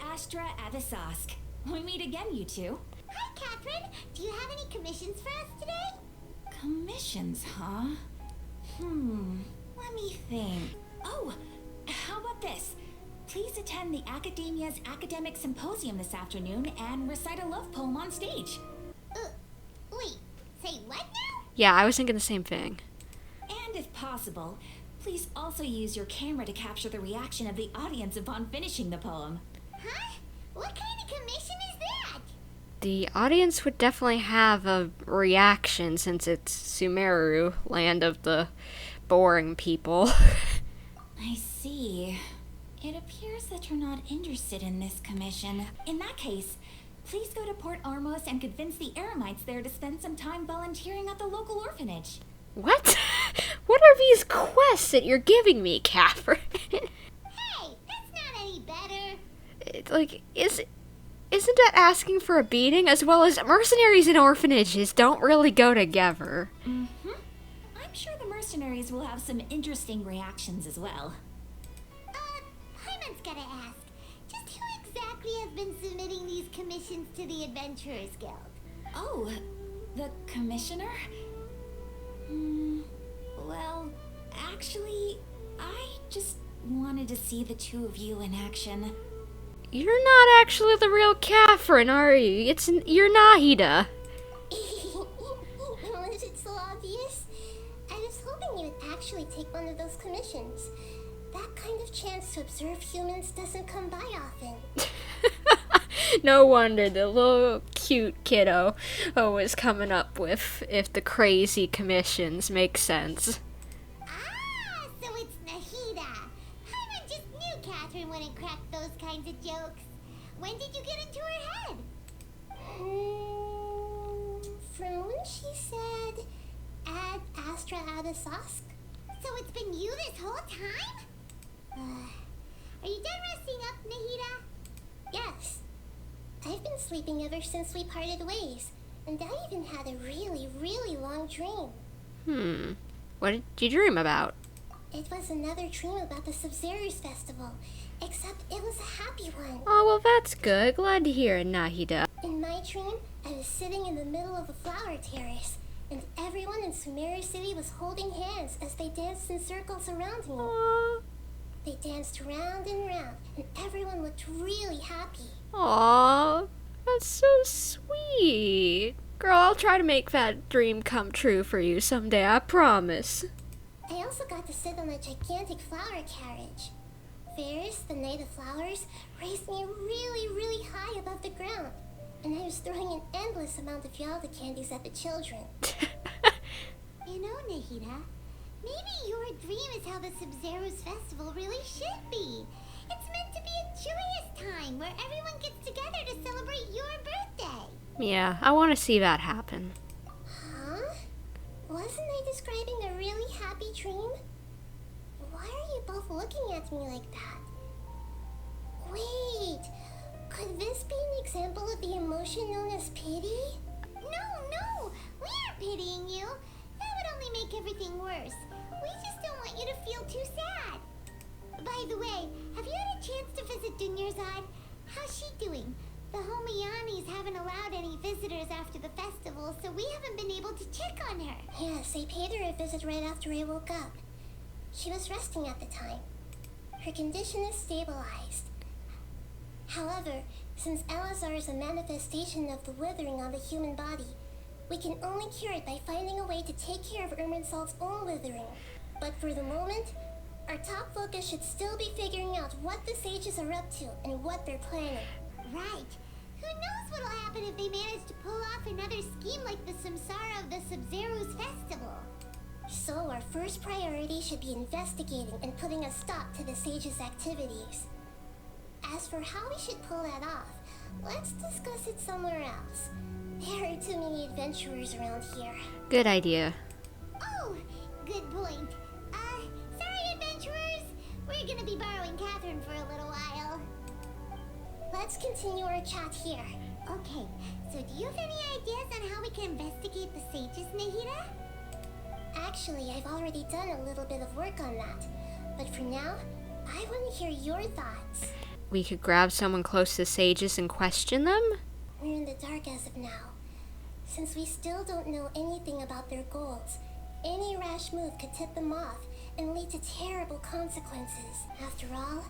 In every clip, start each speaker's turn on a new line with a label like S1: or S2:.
S1: Astra Avisask. We meet again, you two.
S2: Hi, Catherine. Do you have any commissions for us today?
S1: Commissions, huh? Let me think. Oh, how about this? Please attend the Academia's Academic Symposium this afternoon and recite a love poem on stage.
S2: Wait, say what now?
S3: Yeah, I was thinking the same thing.
S1: And if possible, please also use your camera to capture the reaction of the audience upon finishing the poem.
S2: Huh? What kind of commission is that?
S3: The audience would definitely have a reaction since it's Sumeru, land of the boring people.
S1: I see. It appears that you're not interested in this commission. In that case, please go to Port Armos and convince the Eremites there to spend some time volunteering at the local orphanage.
S3: What? What are these quests that you're giving me, Catherine?
S2: Hey, that's not any better.
S3: Like, isn't that asking for a beating? As well as mercenaries and orphanages don't really go together.
S1: I'm sure the mercenaries will have some interesting reactions as well.
S2: Hyman's gotta ask. Just who exactly has been submitting these commissions to the Adventurers Guild?
S1: Oh, the commissioner? Well, actually, I just wanted to see the two of you in action.
S3: You're not actually the real Catherine, are you? You're Nahida.
S2: Was it so obvious? I was hoping you would actually take one of those commissions. That kind of chance to observe humans doesn't come by often.
S3: No wonder the little cute kiddo was coming up with if the crazy commissions make sense.
S2: Ah, so it's Nahida. Hyman just knew Catherine wouldn't crack those kinds of jokes. When did you get into her head? From when she said, Ad Astra Avisask. So it's been you this whole time? Are you done resting up, Nahida? Yes. I've been sleeping ever since we parted ways, and I even had a really, really long dream.
S3: What did you dream about?
S2: It was another dream about the Sub-Zero's festival, except it was a happy one.
S3: Oh, well, that's good. Glad to hear it, Nahida.
S2: In my dream, I was sitting in the middle of a flower terrace, and everyone in Sumeru City was holding hands as they danced in circles around me.
S3: Aww.
S2: They danced round and round, and everyone looked really happy.
S3: Aww, that's so sweet. Girl, I'll try to make that dream come true for you someday, I promise.
S2: I also got to sit on a gigantic flower carriage. Ferris, the Knight of Flowers, raised me really, really high above the ground, and I was throwing an endless amount of Yalda candies at the children. You know, Nahida, maybe your dream is how the Sub-Zero's festival really should be. It's meant to be a joyous time where everyone gets together to celebrate your birthday.
S3: Yeah, I want to see that happen.
S2: Huh? Wasn't I describing a really happy dream? Why are you both looking at me like that? Wait, could this be an example of the emotion known as pity? No, we aren't pitying you. That would only make everything worse. We just don't want you to feel too sad. By the way, have you had a chance to visit Dunyarzad? How's she doing? The Homianis haven't allowed any visitors after the festival, so we haven't been able to check on her. Yes, I paid her a visit right after I woke up. She was resting at the time. Her condition is stabilized. However, since Elazar is a manifestation of the withering on the human body, we can only cure it by finding a way to take care of Irminsol's own withering. But for the moment, our top focus should still be figuring out what the sages are up to and what they're planning. Right. Who knows what'll happen if they manage to pull off another scheme like the Samsara of the Sub-Zero's festival. So our first priority should be investigating and putting a stop to the sages' activities. As for how we should pull that off, let's discuss it somewhere else. There are too many adventurers around here.
S3: Good idea.
S2: Oh, good point. Sorry, adventurers. We're gonna be borrowing Catherine for a little while. Let's continue our chat here. Okay, so do you have any ideas on how we can investigate the sages, Nahida? Actually, I've already done a little bit of work on that. But for now, I want to hear your thoughts.
S3: we could grab someone close to the sages and question them?
S2: We're in the dark as of now. Since we still don't know anything about their goals, any rash move could tip them off and lead to terrible consequences. After all,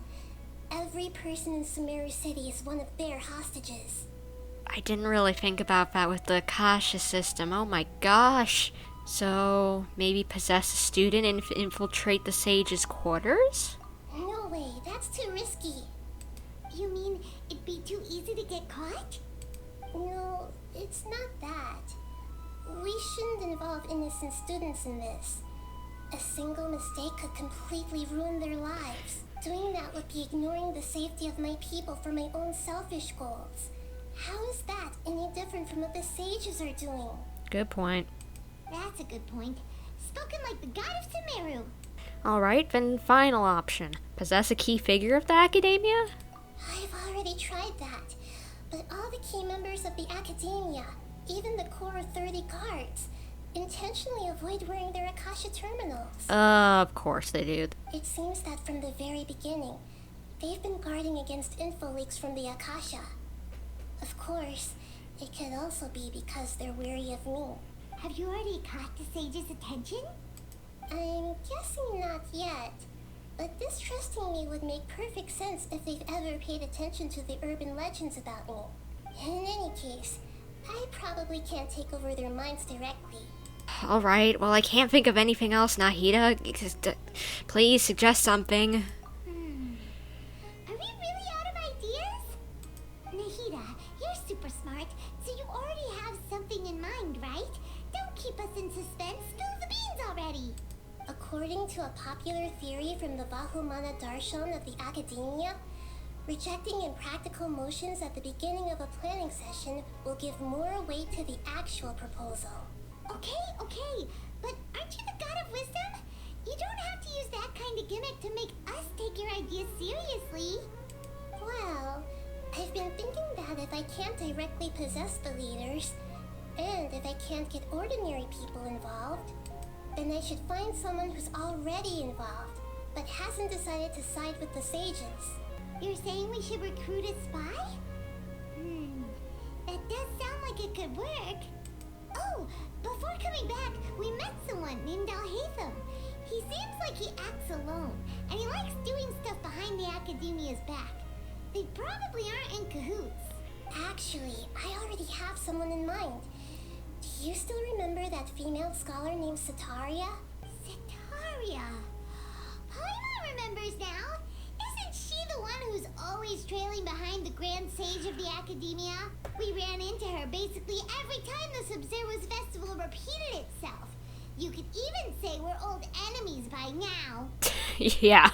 S2: every person in Sumeru City is one of their hostages.
S3: I didn't really think about that with the Akasha system. Oh my gosh. So, maybe possess a student and infiltrate the sage's quarters?
S2: No way, that's too risky. You mean it'd be too easy to get caught? No, it's not that. We shouldn't involve innocent students in this. A single mistake could completely ruin their lives. Doing that would be ignoring the safety of my people for my own selfish goals. How is that any different from what the sages are doing?
S3: Good point.
S2: That's a good point. Spoken like the god of Sumeru.
S3: Alright, then final option. Possess a key figure of the academia?
S2: I've already tried that. But all the key members of the academia, even the core 30 guards, intentionally avoid wearing their Akasha terminals.
S3: Of course they do.
S2: It seems that from the very beginning, they've been guarding against info leaks from the Akasha. Of course, it could also be because they're wary of me.
S1: Have you already caught the sage's attention?
S2: I'm guessing not yet, but distrusting me would make perfect sense if they've ever paid attention to the urban legends about me. In any case, I probably can't take over their minds directly.
S3: Alright, well I can't think of anything else, Nahida. Please suggest something.
S1: Are we really out of ideas? Nahida, you're super smart, so you already have something in mind, right? Don't keep us in suspense. Spill the beans already.
S2: According to a popular theory from the Bahumana Darshan of the academia, rejecting impractical motions at the beginning of a planning session will give more weight to the actual proposal.
S1: Okay, but aren't you the god of wisdom? You don't have to use that kind of gimmick to make us take your ideas seriously.
S2: Well, I've been thinking that if I can't directly possess the leaders, and if I can't get ordinary people involved, then I should find someone who's already involved, but hasn't decided to side with the sages.
S1: You're saying we should recruit a spy? That does sound like it could work. Oh, before coming back, we met someone named Alhaithem. He seems like he acts alone, and he likes doing stuff behind the academia's back. They probably aren't in cahoots.
S2: Actually, I already have someone in mind. Do you still remember that female scholar named Sataria?
S1: Sataria. Paimon remembers now. Isn't she the one who's always trailing behind the Grand Sage of the Academia? We ran into her basically every time the Subzerus Festival repeated itself. You could even say we're old enemies by now.
S3: Yeah.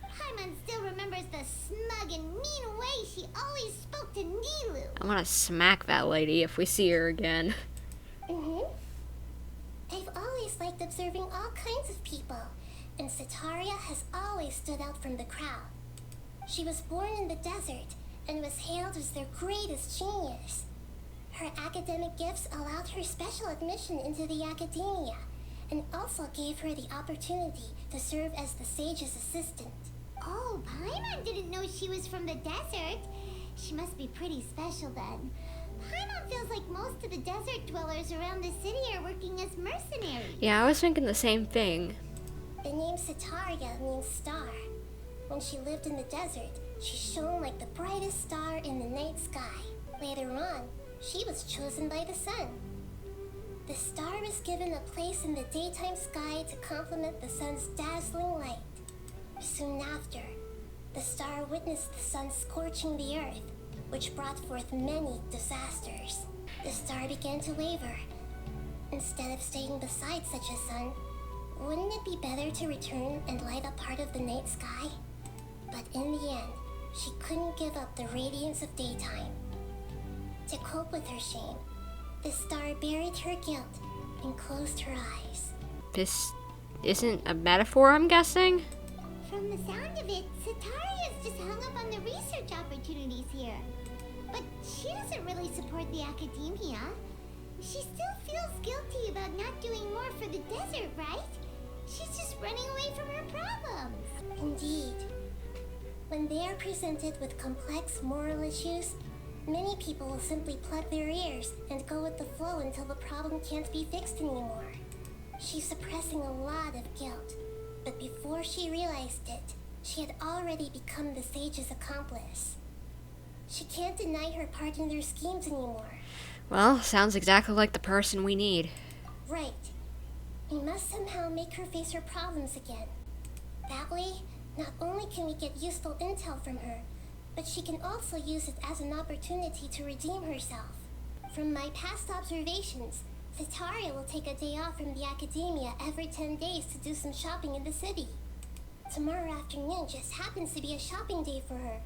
S1: Paimon still remembers the smug and mean way she always spoke to Nilu.
S3: I'm gonna smack that lady if we see her again.
S2: I've always liked observing all kinds of people, and Sataria has always stood out from the crowd. She was born in the desert and was hailed as their greatest genius. Her academic gifts allowed her special admission into the academia, and also gave her the opportunity to serve as the sage's assistant.
S1: Oh, Paimon didn't know she was from the desert. She must be pretty special then. Paimon feels like most of the desert dwellers around the city are working as mercenaries.
S3: Yeah, I was thinking the same thing.
S2: The name Sataria means star. When she lived in the desert, she shone like the brightest star in the night sky. Later on, she was chosen by the sun. The star was given a place in the daytime sky to complement the sun's dazzling light. Soon after, the star witnessed the sun scorching the earth, which brought forth many disasters. The star began to waver. Instead of staying beside such a sun, wouldn't it be better to return and light up part of the night sky? But in the end, she couldn't give up the radiance of daytime. To cope with her shame, the star buried her guilt and closed her eyes.
S3: This isn't a metaphor, I'm guessing?
S1: From the sound of it, Sataria's just hung up on the research opportunities here. But she doesn't really support the academia. She still feels guilty about not doing more for the desert, right? She's just running away from her problems.
S2: Indeed. When they are presented with complex moral issues, many people will simply plug their ears and go with the flow until the problem can't be fixed anymore. She's suppressing a lot of guilt, but before she realized it, she had already become the sage's accomplice. She can't deny her part in their schemes anymore.
S3: Well, sounds exactly like the person we need.
S2: Right. We must somehow make her face her problems again. That way, not only can we get useful intel from her, but she can also use it as an opportunity to redeem herself. From my past observations, Cytaria will take a day off from the academia every 10 days to do some shopping in the city. Tomorrow afternoon just happens to be a shopping day for her.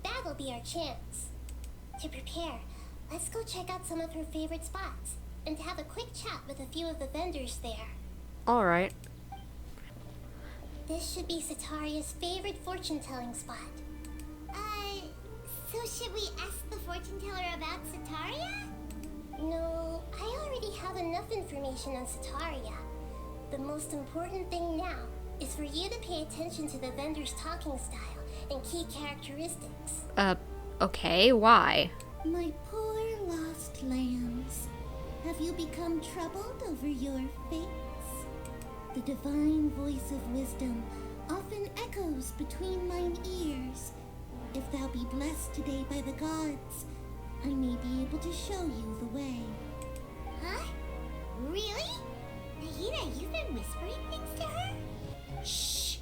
S2: That'll be our chance. To prepare, let's go check out some of her favorite spots and have a quick chat with a few of the vendors there.
S3: Alright.
S2: This should be Cytaria's favorite fortune-telling spot. So should we ask the fortune teller about Cytaria? No, I already have enough information on Cytaria. The most important thing now is for you to pay attention to the vendor's talking style and key characteristics.
S3: Okay, why?
S2: My poor lost lambs, have you become troubled over your fates? The divine voice of wisdom often echoes between mine ears. If thou be blessed today by the gods, I may be able to show you the way. Huh? Really? Nahida, you've been whispering things to her?
S1: Shh.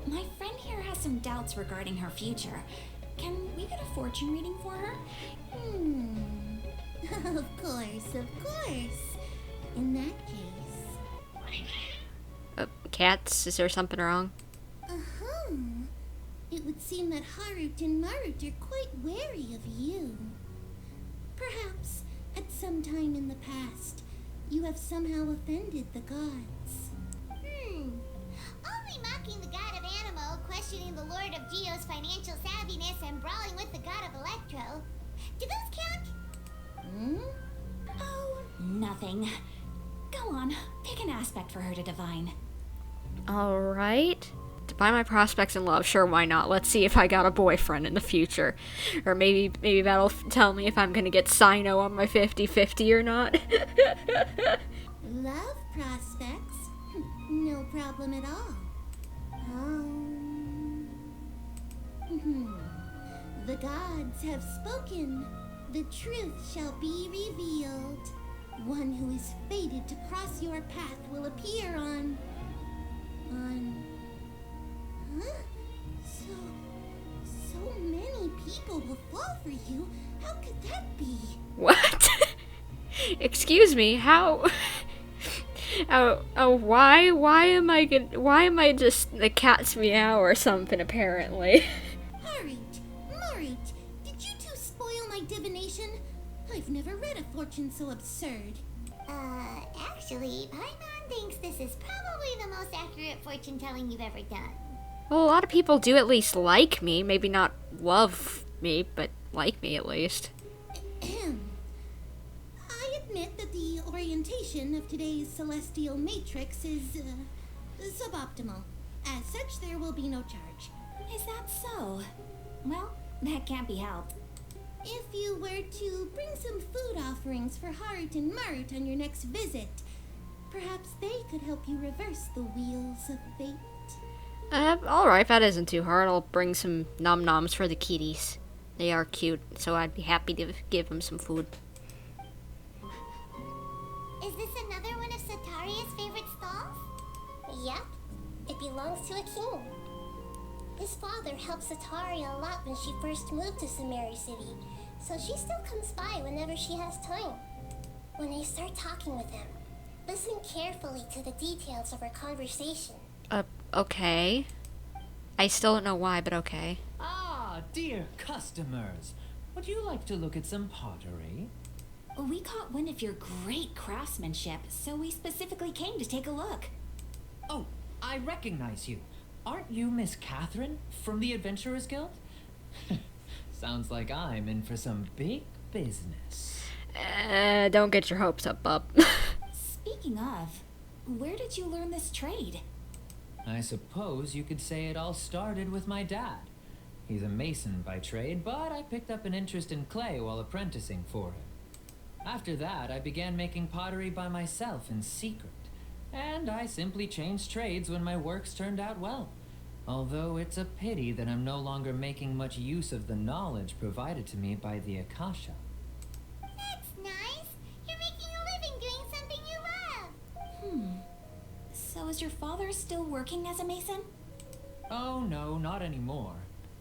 S1: My friend here has some doubts regarding her future. Can we get a fortune reading for her?
S2: Of course, of course. In that case...
S3: Cats? Is there something wrong?
S2: Uh-huh. It would seem that Harut and Marut are quite wary of you. Perhaps, at some time in the past, you have somehow offended the gods. Only mocking the god of Animo, questioning the lord of Geo's financial savviness, and brawling with the god of Electro. Do those count?
S1: Oh, nothing. Go on, pick an aspect for her to divine.
S3: Alright. Divine my prospects in love, sure, why not? Let's see if I got a boyfriend in the future. Or maybe that'll tell me if I'm gonna get Cyno on my 50-50 or not.
S2: Love prospects? No problem at all. The gods have spoken. The truth shall be revealed. One who is fated to cross your path will appear on... Huh? So many people will fall for you. How could that be?
S3: What? Excuse me, how? Why am I just the cat's meow or something, apparently?
S2: Marut, did you two spoil my divination? I've never read a fortune so absurd. Actually, Paimon thinks this is probably the most accurate fortune telling you've ever done.
S3: Well, a lot of people do at least like me. Maybe not love me, but like me at least.
S2: I admit that the orientation of today's celestial matrix is suboptimal. As such, there will be no charge.
S1: Is that so? Well, that can't be helped.
S2: If you were to bring some food offerings for Harut and Marut on your next visit, perhaps they could help you reverse the wheels of fate.
S3: Alright, that isn't too hard. I'll bring some nom-noms for the kitties. They are cute, so I'd be happy to give them some food.
S2: Is this another one of Cytaria's favorite stalls? Yep. It belongs to a king. His father helped Cytaria a lot when she first moved to Sumeru City, so she still comes by whenever she has time. When I start talking with him, listen carefully to the details of our conversation.
S3: Okay. I still don't know why, but okay.
S4: Ah, dear customers. Would you like to look at some pottery?
S1: We caught wind of your great craftsmanship, so we specifically came to take a look.
S4: Oh, I recognize you. Aren't you Miss Catherine from the Adventurers Guild? Sounds like I'm in for some big business.
S3: Don't get your hopes up, bub.
S1: Speaking of, where did you learn this trade?
S4: I suppose you could say it all started with my dad. He's a mason by trade, but I picked up an interest in clay while apprenticing for him. After that, I began making pottery by myself in secret, and I simply changed trades when my works turned out well. Although it's a pity that I'm no longer making much use of the knowledge provided to me by the Akasha.
S2: That's nice. You're making a living doing something you love.
S1: So is your father still working as a mason?
S4: Oh no, not anymore.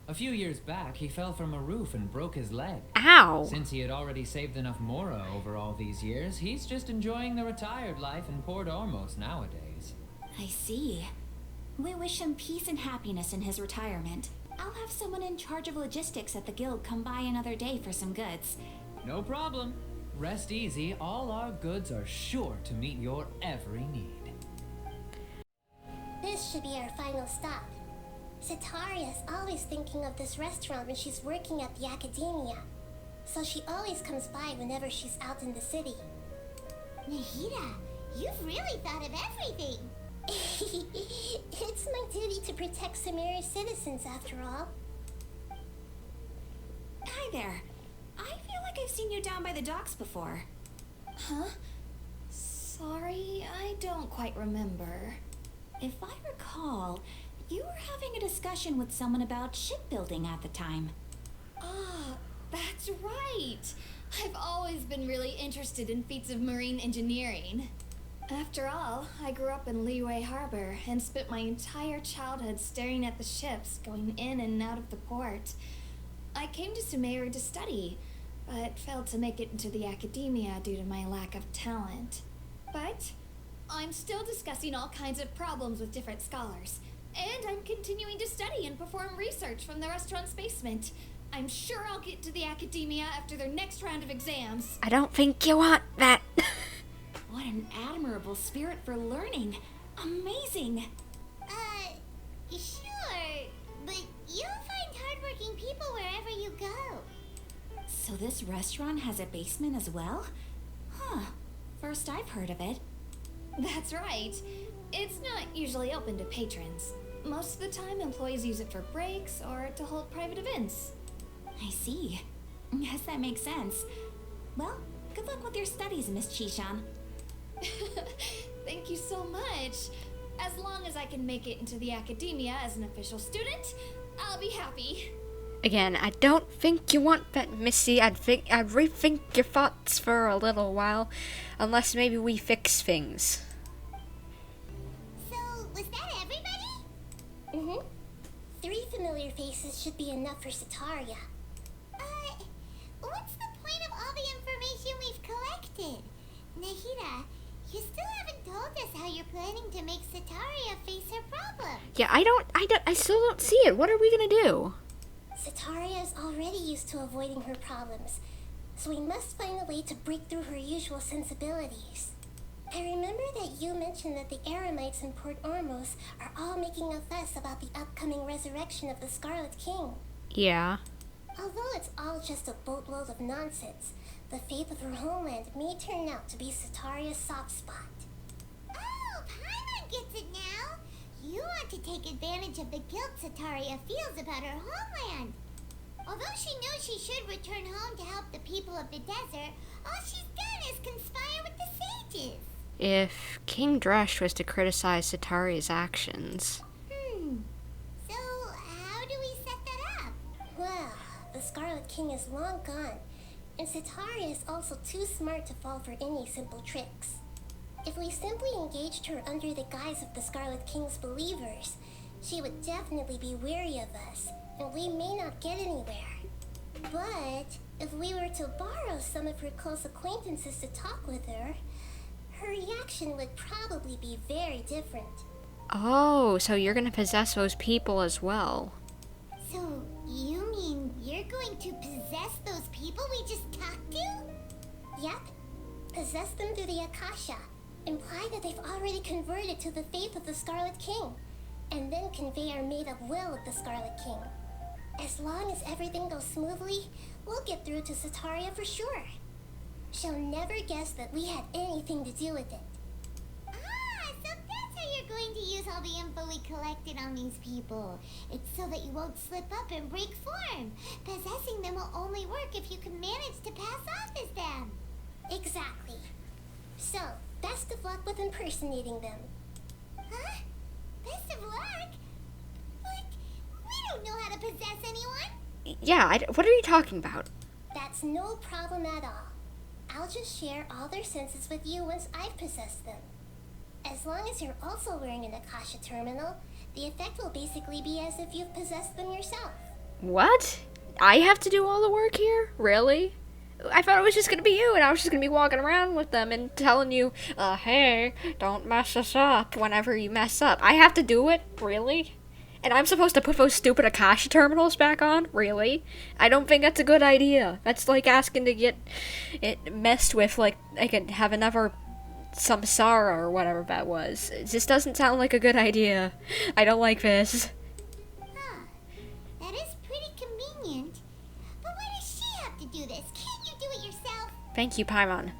S4: A few years back, he fell from a roof and broke his leg.
S3: Ow!
S4: Since he had already saved enough mora over all these years, he's just enjoying the retired life in Port Ormos nowadays.
S1: I see. We wish him peace and happiness in his retirement. I'll have someone in charge of logistics at the guild come by another day for some goods.
S4: No problem. Rest easy, all our goods are sure to meet your every need.
S2: This should be our final stop. Sataria is always thinking of this restaurant when she's working at the academia, so she always comes by whenever she's out in the city. Nahida, you've really thought of everything. It's my duty to protect Sumeru's citizens, after all.
S1: Hi there. I feel like I've seen you down by the docks before. Huh? Sorry, I don't quite remember. If I recall, you were having a discussion with someone about shipbuilding at the time.
S5: Ah, that's right. I've always been really interested in feats of marine engineering. After all, I grew up in Liyue Harbor and spent my entire childhood staring at the ships going in and out of the port. I came to Sumeru to study, but failed to make it into the academia due to my lack of talent. But I'm still discussing all kinds of problems with different scholars, and I'm continuing to study and perform research from the restaurant's basement. I'm sure I'll get to the academia after their next round of exams.
S3: I don't think you want that.
S1: What an admirable spirit for learning. Amazing.
S2: Sure, but you'll find hardworking people wherever you go.
S1: So this restaurant has a basement as well? Huh. First I've heard of it.
S5: That's right. It's not usually open to patrons. Most of the time, employees use it for breaks or to hold private events.
S1: I see. Guess that makes sense. Well, good luck with your studies, Miss Chishan.
S5: Thank you so much. As long as I can make it into the academia as an official student, I'll be happy.
S3: Again, I don't think you want that, Missy. I'd rethink your thoughts for a little while, unless maybe we fix things.
S2: So, was that everybody? 3 familiar faces should be enough for Sataria. What's the point of all the information we've collected? Nahida, you still haven't told us how you're planning to make Sataria face her problem.
S3: Yeah, I still don't see it. What are we gonna do?
S2: Sataria is already used to avoiding her problems, so we must find a way to break through her usual sensibilities. I remember that you mentioned that the Eremites in Port Ormos are all making a fuss about the upcoming resurrection of the Scarlet King.
S3: Yeah.
S2: Although it's all just a boatload of nonsense, the fate of her homeland may turn out to be Sataria's soft spot. Oh, Paimon gets it now! You want to take advantage of the guilt Sataria feels about her homeland. Although she knows she should return home to help the people of the desert, all she's done is conspire with the sages.
S3: If King Dresh was to criticize Sataria's actions.
S2: So, how do we set that up? Well, the Scarlet King is long gone, and Sataria is also too smart to fall for any simple tricks. If we simply engaged her under the guise of the Scarlet King's believers, she would definitely be wary of us, and we may not get anywhere. But if we were to borrow some of her close acquaintances to talk with her, her reaction would probably be very different.
S3: Oh, so you're gonna possess those people as well.
S2: So, you mean you're going to possess those people we just talked to? Yep. Possess them through the Akasha. Imply that they've already converted to the faith of the Scarlet King, and then convey our made-up will of the Scarlet King. As long as everything goes smoothly, we'll get through to Sataria for sure. She'll never guess that we had anything to do with it. Ah, so that's how you're going to use all the info we collected on these people. It's so that you won't slip up and break form. Possessing them will only work if you can manage to pass off as them.
S6: Exactly. So, best of luck with impersonating them.
S2: Huh? Best of luck? But we don't know how to possess anyone.
S3: Yeah, what are you talking about?
S6: That's no problem at all. I'll just share all their senses with you once I've possessed them. As long as you're also wearing an Akasha terminal, the effect will basically be as if you've possessed them yourself.
S3: What? I have to do all the work here? Really? I thought it was just gonna be you, and I was just gonna be walking around with them and telling you, hey, don't mess us up whenever you mess up. I have to do it? Really? And I'm supposed to put those stupid Akasha terminals back on? Really? I don't think that's a good idea. That's like asking to get it messed with, like I could have another samsara or whatever that was. It just doesn't sound like a good idea. I don't like this.
S2: Huh. That is pretty convenient. But why does she have to do this? Can't you do it yourself?
S3: Thank you, Paimon.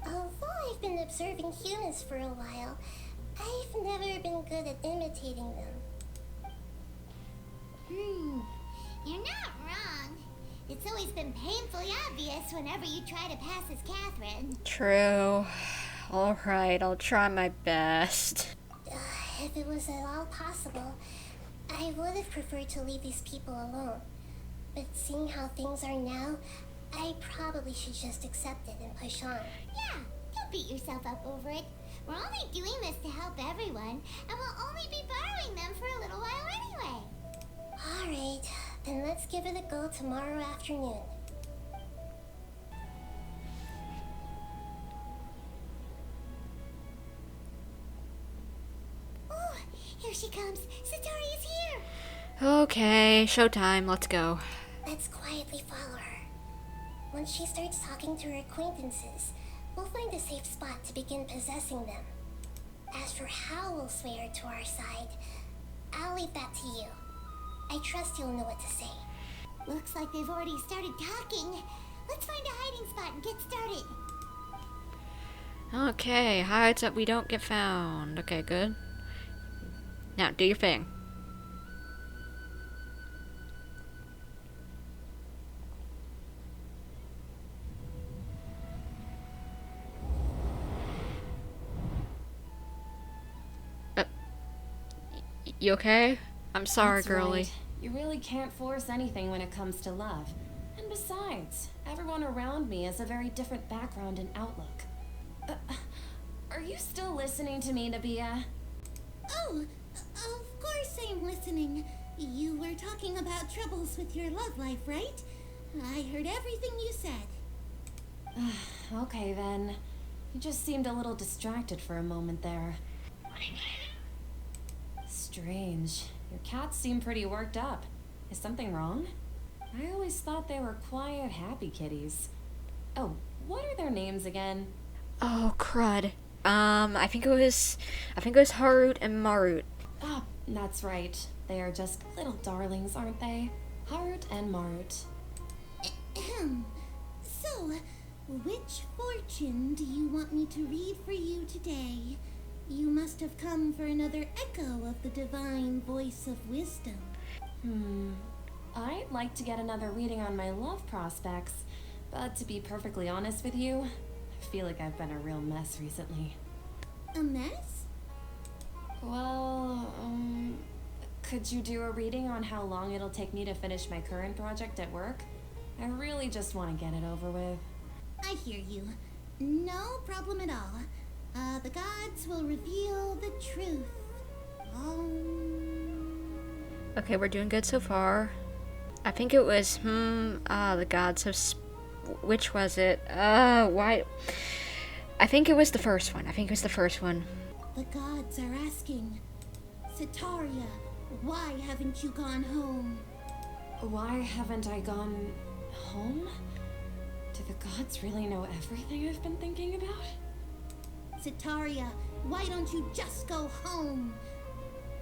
S6: Although I've been observing humans for a while, I've never been good at imitating them.
S2: You're not wrong. It's always been painfully obvious whenever you try to pass as Catherine.
S3: True. Alright, I'll try my best.
S6: If it was at all possible, I would have preferred to leave these people alone. But seeing how things are now, I probably should just accept it and push on.
S2: Yeah, don't beat yourself up over it. We're only doing this to help everyone, and we'll only be borrowing them for a little while anyway.
S6: Alright, then let's give it a go tomorrow afternoon.
S2: Oh, here she comes. Satori is here.
S3: Okay, showtime, let's go.
S6: Let's quietly follow her. Once she starts talking to her acquaintances, we'll find a safe spot to begin possessing them. As for how we'll sway her to our side, I'll leave that to you. I trust you'll know what to say.
S2: Looks like they've already started talking. Let's find a hiding spot and get started.
S3: Okay, hides that we don't get found. Okay, good. Now, do your thing. You okay? I'm sorry,
S7: That's
S3: girlie.
S7: right. You really can't force anything when it comes to love. And besides, everyone around me has a very different background and outlook. Are you still listening to me, Dehya?
S2: Oh, of course I'm listening. You were talking about troubles with your love life, right? I heard everything you said.
S7: Okay then. You just seemed a little distracted for a moment there. Strange. Your cats seem pretty worked up. Is something wrong? I always thought they were quiet, happy kitties. Oh, what are their names again?
S3: Oh, crud. I think it was Harut and Marut.
S7: Ah, that's right. They are just little darlings, aren't they? Harut and Marut.
S2: So, which fortune do you want me to read for you today? You must have come for another echo of the divine voice of wisdom.
S7: I'd like to get another reading on my love prospects, but to be perfectly honest with you, I feel like I've been a real mess recently.
S2: A mess?
S7: Well, could you do a reading on how long it'll take me to finish my current project at work? I really just want to get it over with.
S2: I hear you. No problem at all. The gods will reveal the truth.
S3: Okay, we're doing good so far. I think it was, the gods have, which was it? Why? I think it was the first one.
S2: The gods are asking, Sataria, why haven't you gone home?
S7: Why haven't I gone home? Do the gods really know everything I've been thinking about?
S2: Sataria, why don't you just go home?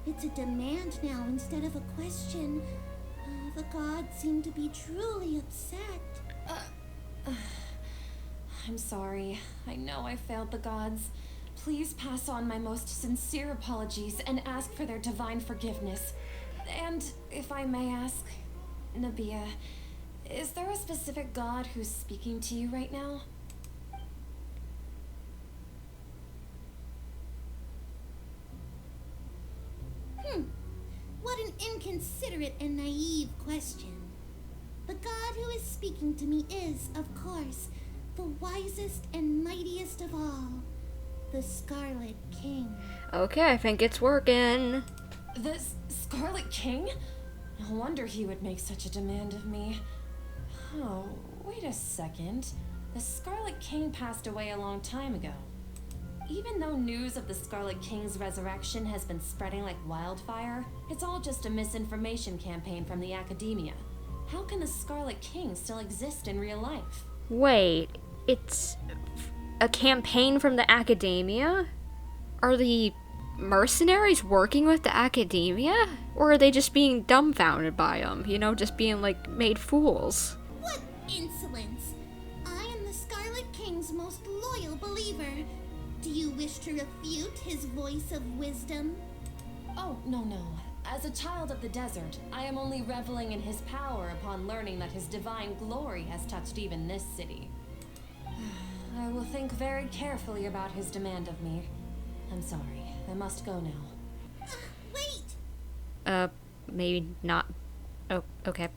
S2: It's a demand now instead of a question. The gods seem to be truly upset.
S7: I'm sorry. I know I failed the gods. please pass on my most sincere apologies and ask for their divine forgiveness. And if I may ask, Nabia, is there a specific god who's speaking to you right now?
S2: What an inconsiderate and naive question. The god who is speaking to me is, of course, the wisest and mightiest of all, the Scarlet King.
S3: Okay, I think it's working.
S7: The Scarlet King? No wonder he would make such a demand of me. Oh, wait a second. The Scarlet King passed away a long time ago. Even though news of the Scarlet King's resurrection has been spreading like wildfire, it's all just a misinformation campaign from the academia. How can the Scarlet King still exist in real life?
S3: Wait, it's a campaign from the academia? Are the mercenaries working with the academia? Or are they just being dumbfounded by them? You know, just being like made fools?
S2: What insolence! I am the Scarlet King's most loyal believer. Do you wish to refute his voice of wisdom?
S7: Oh, no. As a child of the desert, I am only reveling in his power upon learning that his divine glory has touched even this city. I will think very carefully about his demand of me. I'm sorry. I must go now.
S2: Wait!
S3: Maybe not. Oh, okay.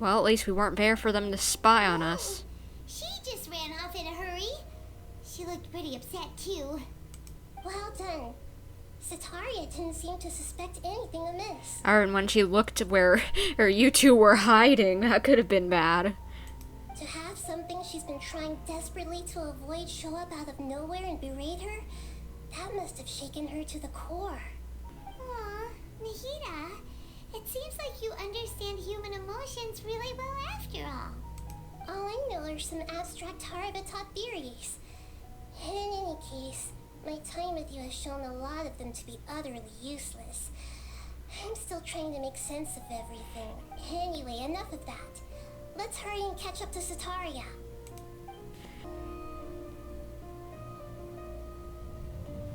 S3: Well, at least we weren't there for them to spy on us.
S2: She just ran off in a hurry. She looked pretty upset, too.
S6: Well done. Sataria didn't seem to suspect anything amiss.
S3: And when she looked where you two were hiding, that could have been bad.
S6: To have something she's been trying desperately to avoid show up out of nowhere and berate her, that must have shaken her to the core.
S2: Aw, Nahida, it seems like you understand human emotions really well after all.
S6: All I know are some abstract Harabatop theories. In any case, my time with you has shown a lot of them to be utterly useless. I'm still trying to make sense of everything. Anyway, enough of that. Let's hurry and catch up to Sataria.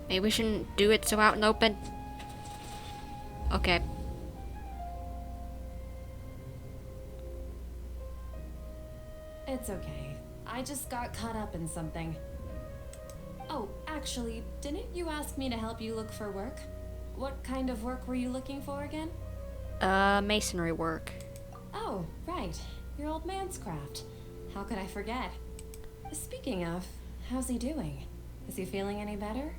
S3: Maybe we shouldn't do it so out in the open. Okay.
S7: It's okay. I just got caught up in something. Oh, actually, didn't you ask me to help you look for work? What kind of work were you looking for again?
S3: Masonry work.
S7: Oh, right. Your old man's craft. How could I forget? Speaking of, how's he doing? Is he feeling any better?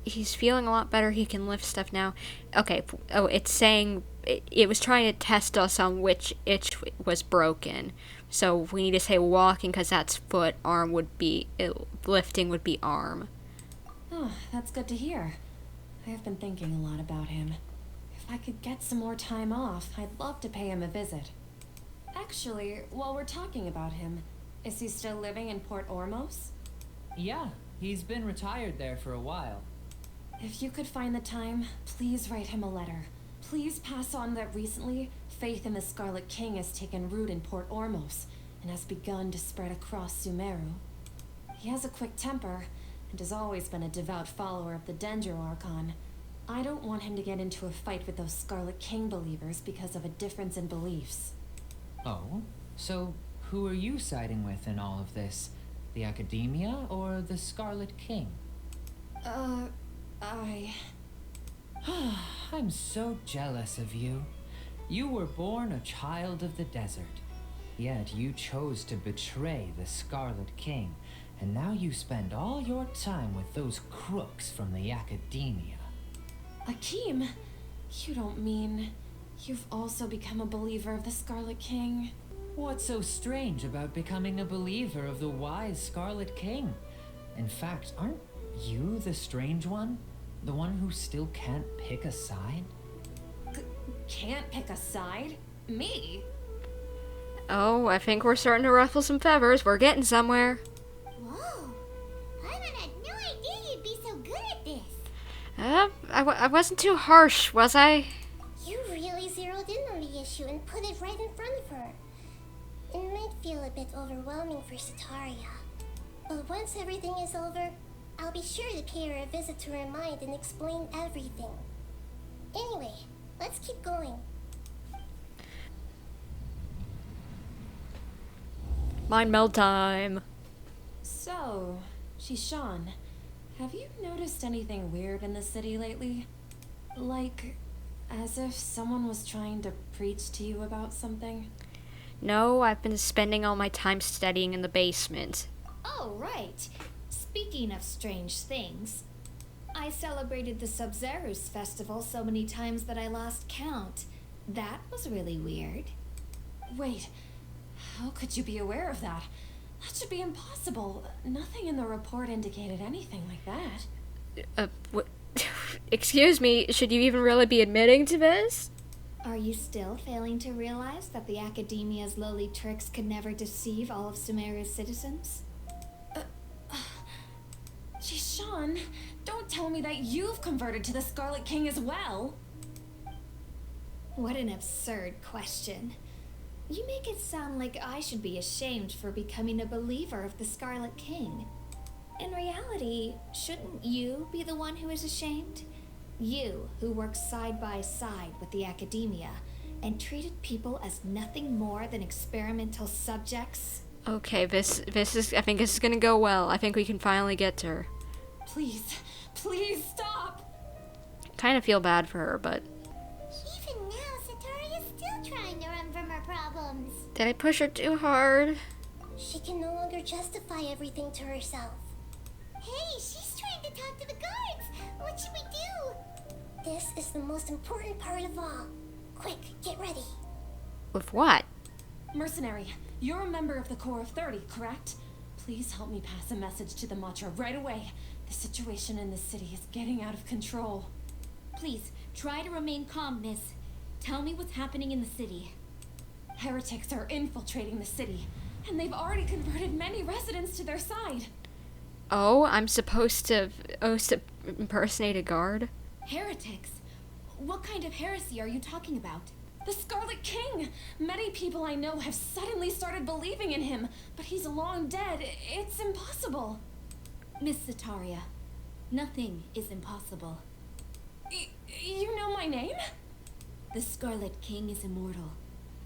S3: He's feeling a lot better. He can lift stuff now. Okay. Oh, it's saying it was trying to test us on which itch was broken. So we need to say walking because that's foot. Arm would be lifting would be arm.
S7: Oh, that's good to hear. I have been thinking a lot about him. If I could get some more time off, I'd love to pay him a visit. Actually, while we're talking about him, is he still living in Port Ormos?
S4: Yeah, he's been retired there for a while.
S7: If you could find the time, please write him a letter. Please pass on that recently, faith in the Scarlet King has taken root in Port Ormos and has begun to spread across Sumeru. He has a quick temper and has always been a devout follower of the Dendro Archon. I don't want him to get into a fight with those Scarlet King believers because of a difference in beliefs.
S4: Oh? So who are you siding with in all of this? The Academia or the Scarlet King? I'm so jealous of you. You were born a child of the desert, yet you chose to betray the Scarlet King, and now you spend all your time with those crooks from the Academia.
S7: Akeem, you don't mean you've also become a believer of the Scarlet King?
S4: What's so strange about becoming a believer of the wise Scarlet King? In fact, aren't you the strange one? The one who still can't pick a side?
S7: Can't pick a side? Me?
S3: Oh, I think we're starting to ruffle some feathers. We're getting somewhere.
S2: Whoa, Paimon had no idea you'd be so good at this.
S3: I wasn't too harsh, was I?
S6: You really zeroed in on the issue and put it right in front of her. It might feel a bit overwhelming for Sataria, but once everything is over, I'll be sure to pay her a visit to her mind and explain everything. Anyway, let's keep going.
S3: Mind meld time.
S7: So, Shishan, have you noticed anything weird in the city lately? Like, as if someone was trying to preach to you about something?
S3: No, I've been spending all my time studying in the basement.
S5: Oh, right. Speaking of strange things, I celebrated the Sub-Zerus festival so many times that I lost count. That was really weird.
S7: Wait, how could you be aware of that? That should be impossible. Nothing in the report indicated anything like that.
S3: What? Excuse me, should you even really be admitting to this?
S5: Are you still failing to realize that the Academia's lowly tricks could never deceive all of Sumeru's citizens?
S7: Shishan, don't tell me that you've converted to the Scarlet King as well.
S5: What an absurd question. You make it sound like I should be ashamed for becoming a believer of the Scarlet King. In reality, shouldn't you be the one who is ashamed? You, who worked side by side with the Academia and treated people as nothing more than experimental subjects.
S3: Okay, this is, I think this is gonna go well. I think we can finally get to her.
S7: Please stop!
S3: Kind of feel bad for her, but...
S2: Even now, Sataria's still trying to run from her problems.
S3: Did I push her too hard?
S6: She can no longer justify everything to herself.
S2: Hey, she's trying to talk to the guards. What should we do?
S6: This is the most important part of all. Quick, get ready.
S3: With what?
S7: Mercenary, you're a member of the Corps of 30, correct? Please help me pass a message to the Matra right away. The situation in the city is getting out of control.
S1: Please, try to remain calm, miss. Tell me what's happening in the city.
S7: Heretics are infiltrating the city, and they've already converted many residents to their side.
S3: Oh, I'm supposed to impersonate a guard?
S1: Heretics? What kind of heresy are you talking about?
S7: The Scarlet King! Many people I know have suddenly started believing in him, but he's long dead. It's impossible.
S1: Miss Sataria, nothing is impossible.
S7: You know my name?
S1: The Scarlet King is immortal,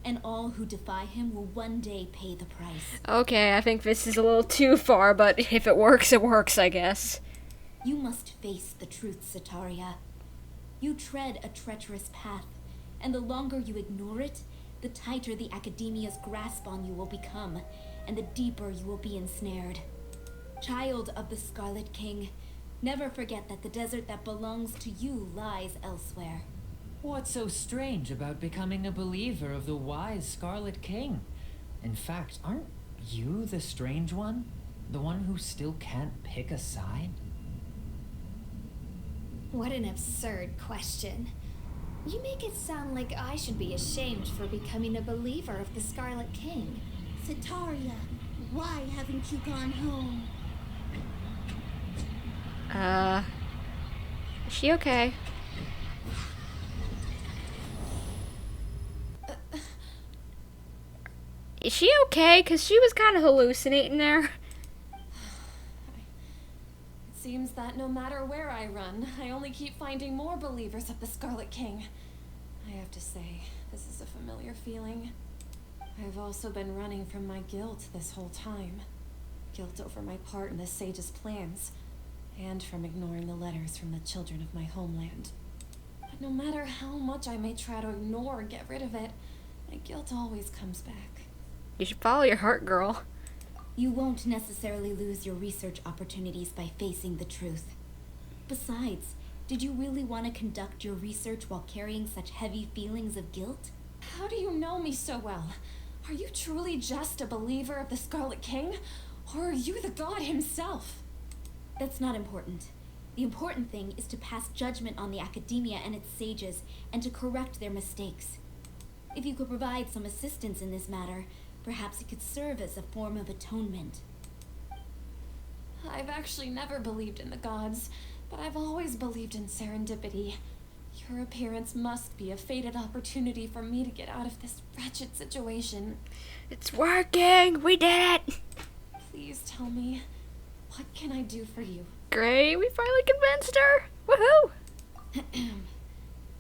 S1: and all who defy him will one day pay the price.
S3: Okay, I think this is a little too far, but if it works, I guess.
S1: You must face the truth, Sataria. You tread a treacherous path, and the longer you ignore it, the tighter the Academia's grasp on you will become, and the deeper you will be ensnared. Child of the Scarlet King, never forget that the desert that belongs to you lies elsewhere.
S4: What's so strange about becoming a believer of the wise Scarlet King? In fact, aren't you the strange one? The one who still can't pick a side?
S5: What an absurd question. You make it sound like I should be ashamed for becoming a believer of the Scarlet King.
S2: Sataria, why haven't you gone home?
S3: Is she okay? Is she okay? Because she was kind of hallucinating there.
S7: It seems that no matter where I run, I only keep finding more believers of the Scarlet King. I have to say, this is a familiar feeling. I've also been running from my guilt this whole time. Guilt over my part in the Sage's plans, and from ignoring the letters from the children of my homeland. But no matter how much I may try to ignore or get rid of it, my guilt always comes back.
S3: You should follow your heart, girl.
S1: You won't necessarily lose your research opportunities by facing the truth. Besides, did you really want to conduct your research while carrying such heavy feelings of guilt?
S7: How do you know me so well? Are you truly just a believer of the Scarlet King? Or are you the god himself?
S1: That's not important. The important thing is to pass judgment on the Academia and its sages, and to correct their mistakes. If you could provide some assistance in this matter, perhaps it could serve as a form of atonement.
S7: I've actually never believed in the gods, but I've always believed in serendipity. Your appearance must be a fated opportunity for me to get out of this wretched situation.
S3: It's working! We did it!
S7: Please tell me, what can I do for you?
S3: Great, we finally convinced her! Woohoo!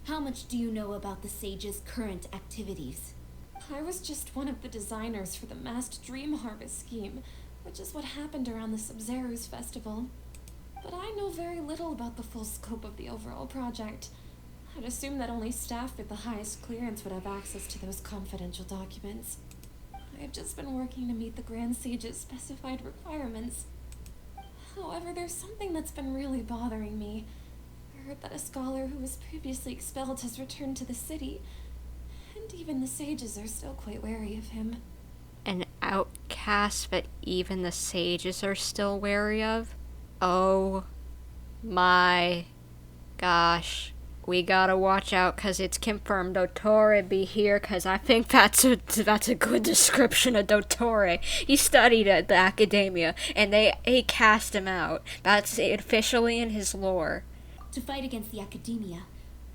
S1: How much do you know about the Sage's current activities?
S7: I was just one of the designers for the masked dream harvest scheme, which is what happened around the Sub-Zero's festival. But I know very little about the full scope of the overall project. I'd assume that only staff with the highest clearance would have access to those confidential documents. I've just been working to meet the Grand Sage's specified requirements. However, there's something that's been really bothering me. I heard that a scholar who was previously expelled has returned to the city, and even the sages are still quite wary of him.
S3: An outcast that even the sages are still wary of? Oh my gosh. We gotta watch out, cause it's confirmed Dottore be here, cause I think that's a good description of Dottore. He studied at the academia, and they cast him out. That's officially in his lore.
S1: To fight against the academia,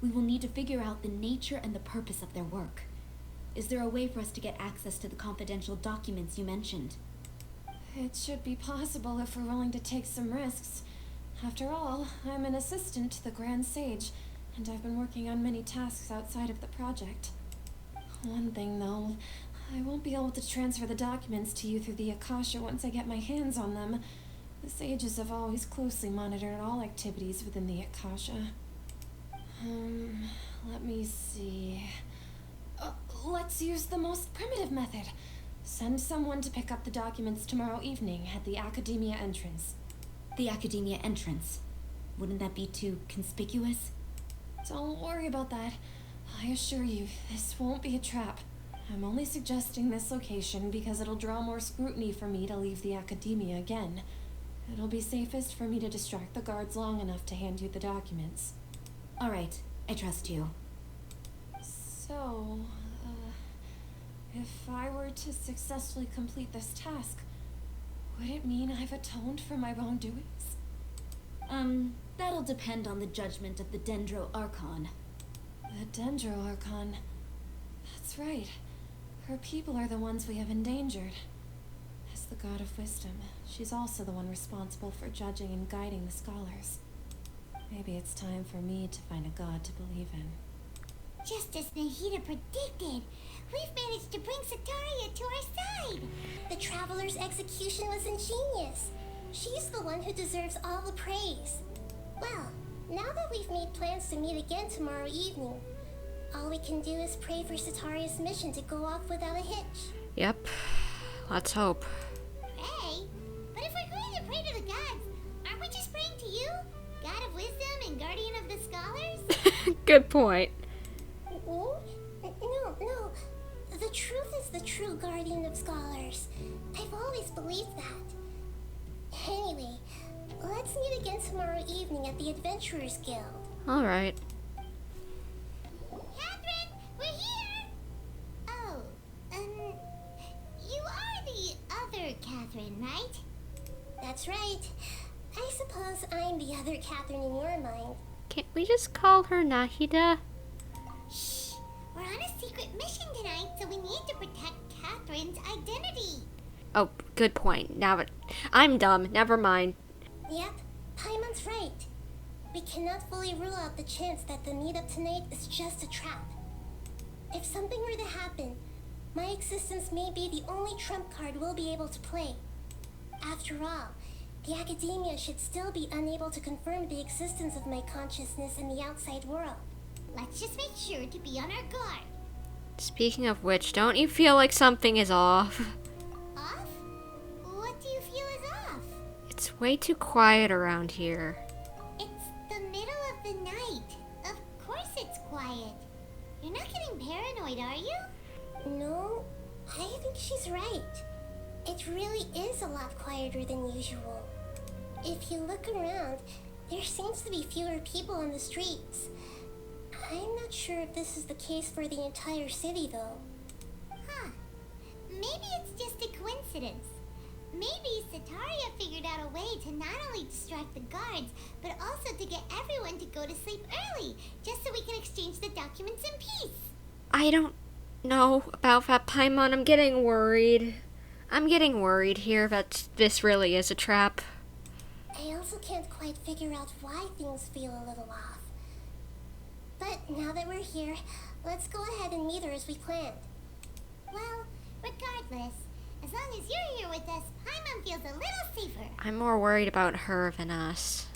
S1: we will need to figure out the nature and the purpose of their work. Is there a way for us to get access to the confidential documents you mentioned?
S7: It should be possible if we're willing to take some risks. After all, I'm an assistant to the Grand Sage, and I've been working on many tasks outside of the project. One thing, though, I won't be able to transfer the documents to you through the Akasha once I get my hands on them. The sages have always closely monitored all activities within the Akasha. Let me see. Let's use the most primitive method. Send someone to pick up the documents tomorrow evening at the Academia entrance.
S1: The academia entrance. Wouldn't that be too conspicuous?
S7: Don't worry about that. I assure you, this won't be a trap. I'm only suggesting this location because it'll draw more scrutiny for me to leave the Academia again. It'll be safest for me to distract the guards long enough to hand you the documents.
S1: All right, I trust you.
S7: So, if I were to successfully complete this task, would it mean I've atoned for my wrongdoings?
S1: That'll depend on the judgment of the Dendro Archon.
S7: The Dendro Archon. That's right. Her people are the ones we have endangered. As the god of wisdom, she's also the one responsible for judging and guiding the scholars. Maybe it's time for me to find a god to believe in.
S2: Just as Nahida predicted, we've managed to bring Sataria to our side. The Traveler's execution was ingenious. She's the one who deserves all the praise. Well, now that we've made plans to meet again tomorrow evening, all we can do is pray for Sataria's mission to go off without a hitch.
S3: Yep. Let's hope.
S2: Pray? But if we're going to pray to the gods, aren't we just praying to you? God of wisdom and guardian of the scholars?
S3: Good point.
S2: No. The truth is the true guardian of scholars. I've always believed that. Anyway, let's meet again tomorrow evening at the Adventurers Guild.
S3: Alright.
S2: Catherine, we're here! Oh, you are the other Catherine, right? That's right. I suppose I'm the other Catherine in your mind.
S3: Can't we just call her Nahida?
S2: Shh! We're on a secret mission tonight, so we need to protect Catherine's identity.
S3: Oh, good point. Now I'm dumb. Never mind.
S2: Yep, Paimon's right. We cannot fully rule out the chance that the meetup tonight is just a trap. If something were to happen, my existence may be the only trump card we'll be able to play. After all, the academia should still be unable to confirm the existence of my consciousness in the outside world. Let's just make sure to be on our guard.
S3: Speaking of which, don't you feel like something is off?
S2: Off? What do you feel is off?
S3: It's way too quiet around here.
S2: It's the middle of the night. Of course it's quiet. You're not getting paranoid, are you? No, I think she's right. It really is a lot quieter than usual. If you look around, there seems to be fewer people on the streets. I'm not sure if this is the case for the entire city, though. Huh. Maybe it's just a coincidence. Maybe Sataria figured out a way to not only distract the guards, but also to get everyone to go to sleep early, just so we can exchange the documents in peace.
S3: I don't know about that, Paimon. I'm getting worried. I'm getting worried here that this really is a trap.
S6: I also can't quite figure out why things feel a little off. But now that we're here, let's go ahead and meet her as we planned.
S2: Well, regardless, as long as you're here with us, Paimon feels a little safer.
S3: I'm more worried about her than us.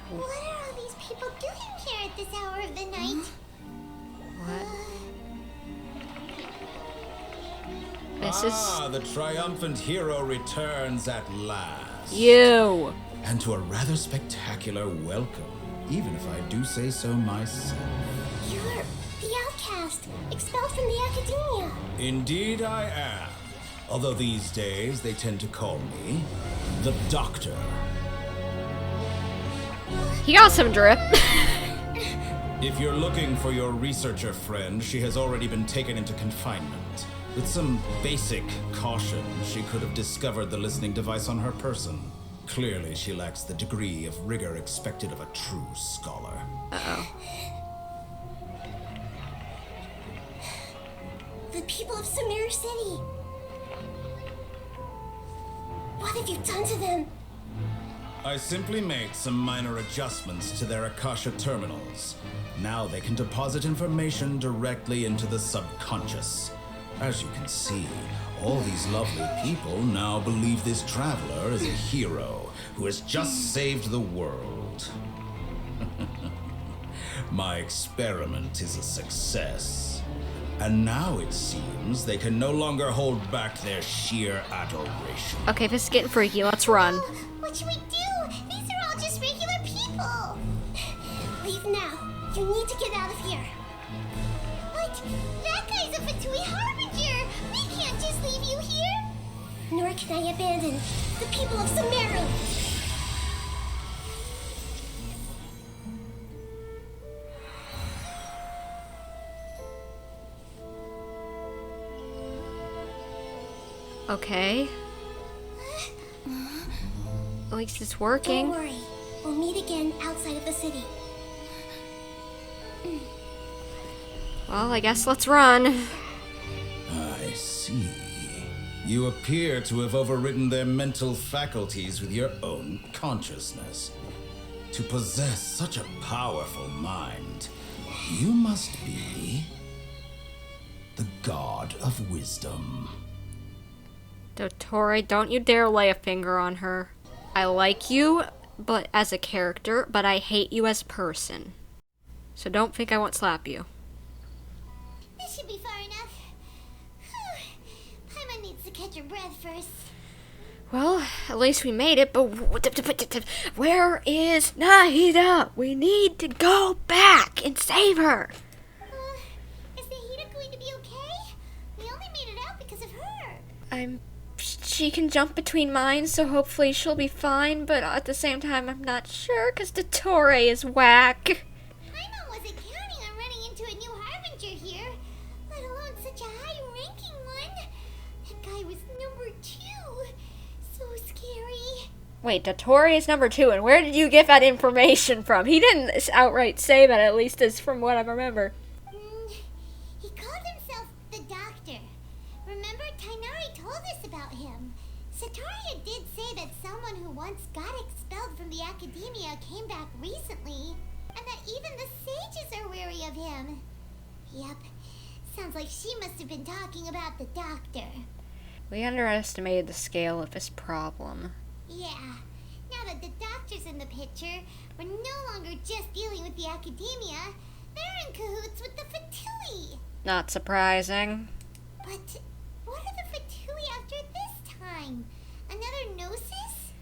S2: What are all these people doing here at this hour of the night?
S3: What? This is
S8: the triumphant hero returns at last.
S3: you.
S8: And to a rather spectacular welcome, even if I do say so myself.
S6: You're the outcast, expelled from the academia.
S8: Indeed I am. Although these days they tend to call me the Doctor.
S3: He got some drip.
S8: If you're looking for your researcher friend, she has already been taken into confinement. With some basic caution, she could have discovered the listening device on her person. Clearly, she lacks the degree of rigor expected of a true scholar.
S3: Uh-oh.
S6: The people of Sumeru City. What have you done to them?
S8: I simply made some minor adjustments to their Akasha terminals. Now they can deposit information directly into the subconscious. As you can see, all these lovely people now believe this traveler is a hero who has just saved the world. My experiment is a success. And now it seems they can no longer hold back their sheer adoration.
S3: Okay, this is getting freaky. Let's run.
S2: What should we do? These are all just regular people.
S6: Leave now. You need to get out of here.
S2: But that guy's a Fatui Harbinger. We can't just leave you here.
S6: Nor can I abandon the people of Sumeru.
S3: Okay. At least it's
S6: Don't
S3: working.
S6: worry. We'll meet again outside of the city.
S3: Well, I guess let's run.
S8: I see. You appear to have overridden their mental faculties with your own consciousness. To possess such a powerful mind, you must be the god of wisdom.
S3: Dottore, don't you dare lay a finger on her. I like you, but as a character, but I hate you as a person. So don't think I won't slap you.
S2: This should be far enough. Paimon needs to catch her breath first.
S3: Well, at least we made it, but where is Nahida? We need to go back and save her.
S2: Is Nahida going to be okay? We only made it out because of her.
S3: She can jump between mines, so hopefully she'll be fine, but at the same time, I'm not sure, because Dottore is whack.
S2: Paimon wasn't counting on running into a new Harbinger here, let alone such a high-ranking one. That guy was number 2. So scary.
S3: Wait, Dottore is number 2, and where did you get that information from? He didn't outright say that, at least as from what I remember.
S2: He called himself the Doctor. Remember, Tighnari told us about him. Sataria did say that someone who once got expelled from the academia came back recently, and that even the sages are wary of him. Yep, sounds like she must have been talking about the Doctor.
S3: We underestimated the scale of this problem.
S2: Yeah, now that the Doctor's in the picture, we're no longer just dealing with the academia. They're in cahoots with the Fatui.
S3: Not surprising.
S2: But what are the Fatui after this time? Another Gnosis?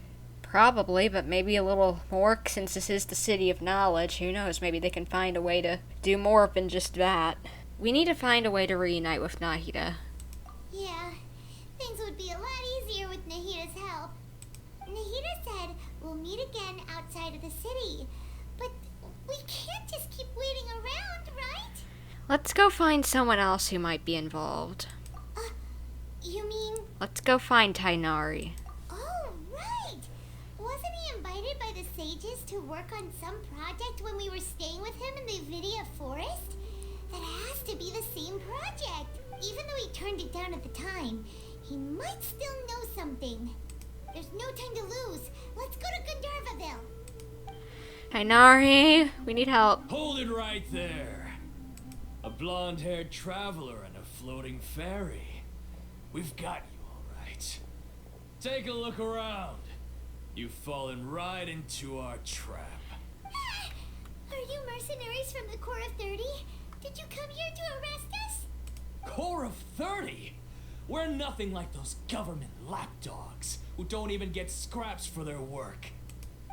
S3: Probably, but maybe a little more, since this is the city of knowledge. Who knows, maybe they can find a way to do more than just that. We need to find a way to reunite with Nahida.
S2: Yeah, Things would be a lot easier with Nahida's help. Nahida said we'll meet again outside of the city. But we can't just keep waiting around, right?
S3: Let's go find someone else who might be involved.
S2: You mean...
S3: Let's go find Tighnari.
S2: Oh, right! Wasn't he invited by the sages to work on some project when we were staying with him in the Vidya forest? That has to be the same project. Even though he turned it down at the time, he might still know something. There's no time to lose. Let's go to Gandharvaville.
S3: Tighnari, we need help.
S9: Hold it right there. A blonde-haired traveler and a floating fairy. We've got you, all right. Take a look around. You've fallen right into our trap.
S2: Are you mercenaries from the Corps of 30? Did you come here to arrest us?
S9: Corps of 30? We're nothing like those government lapdogs who don't even get scraps for their work.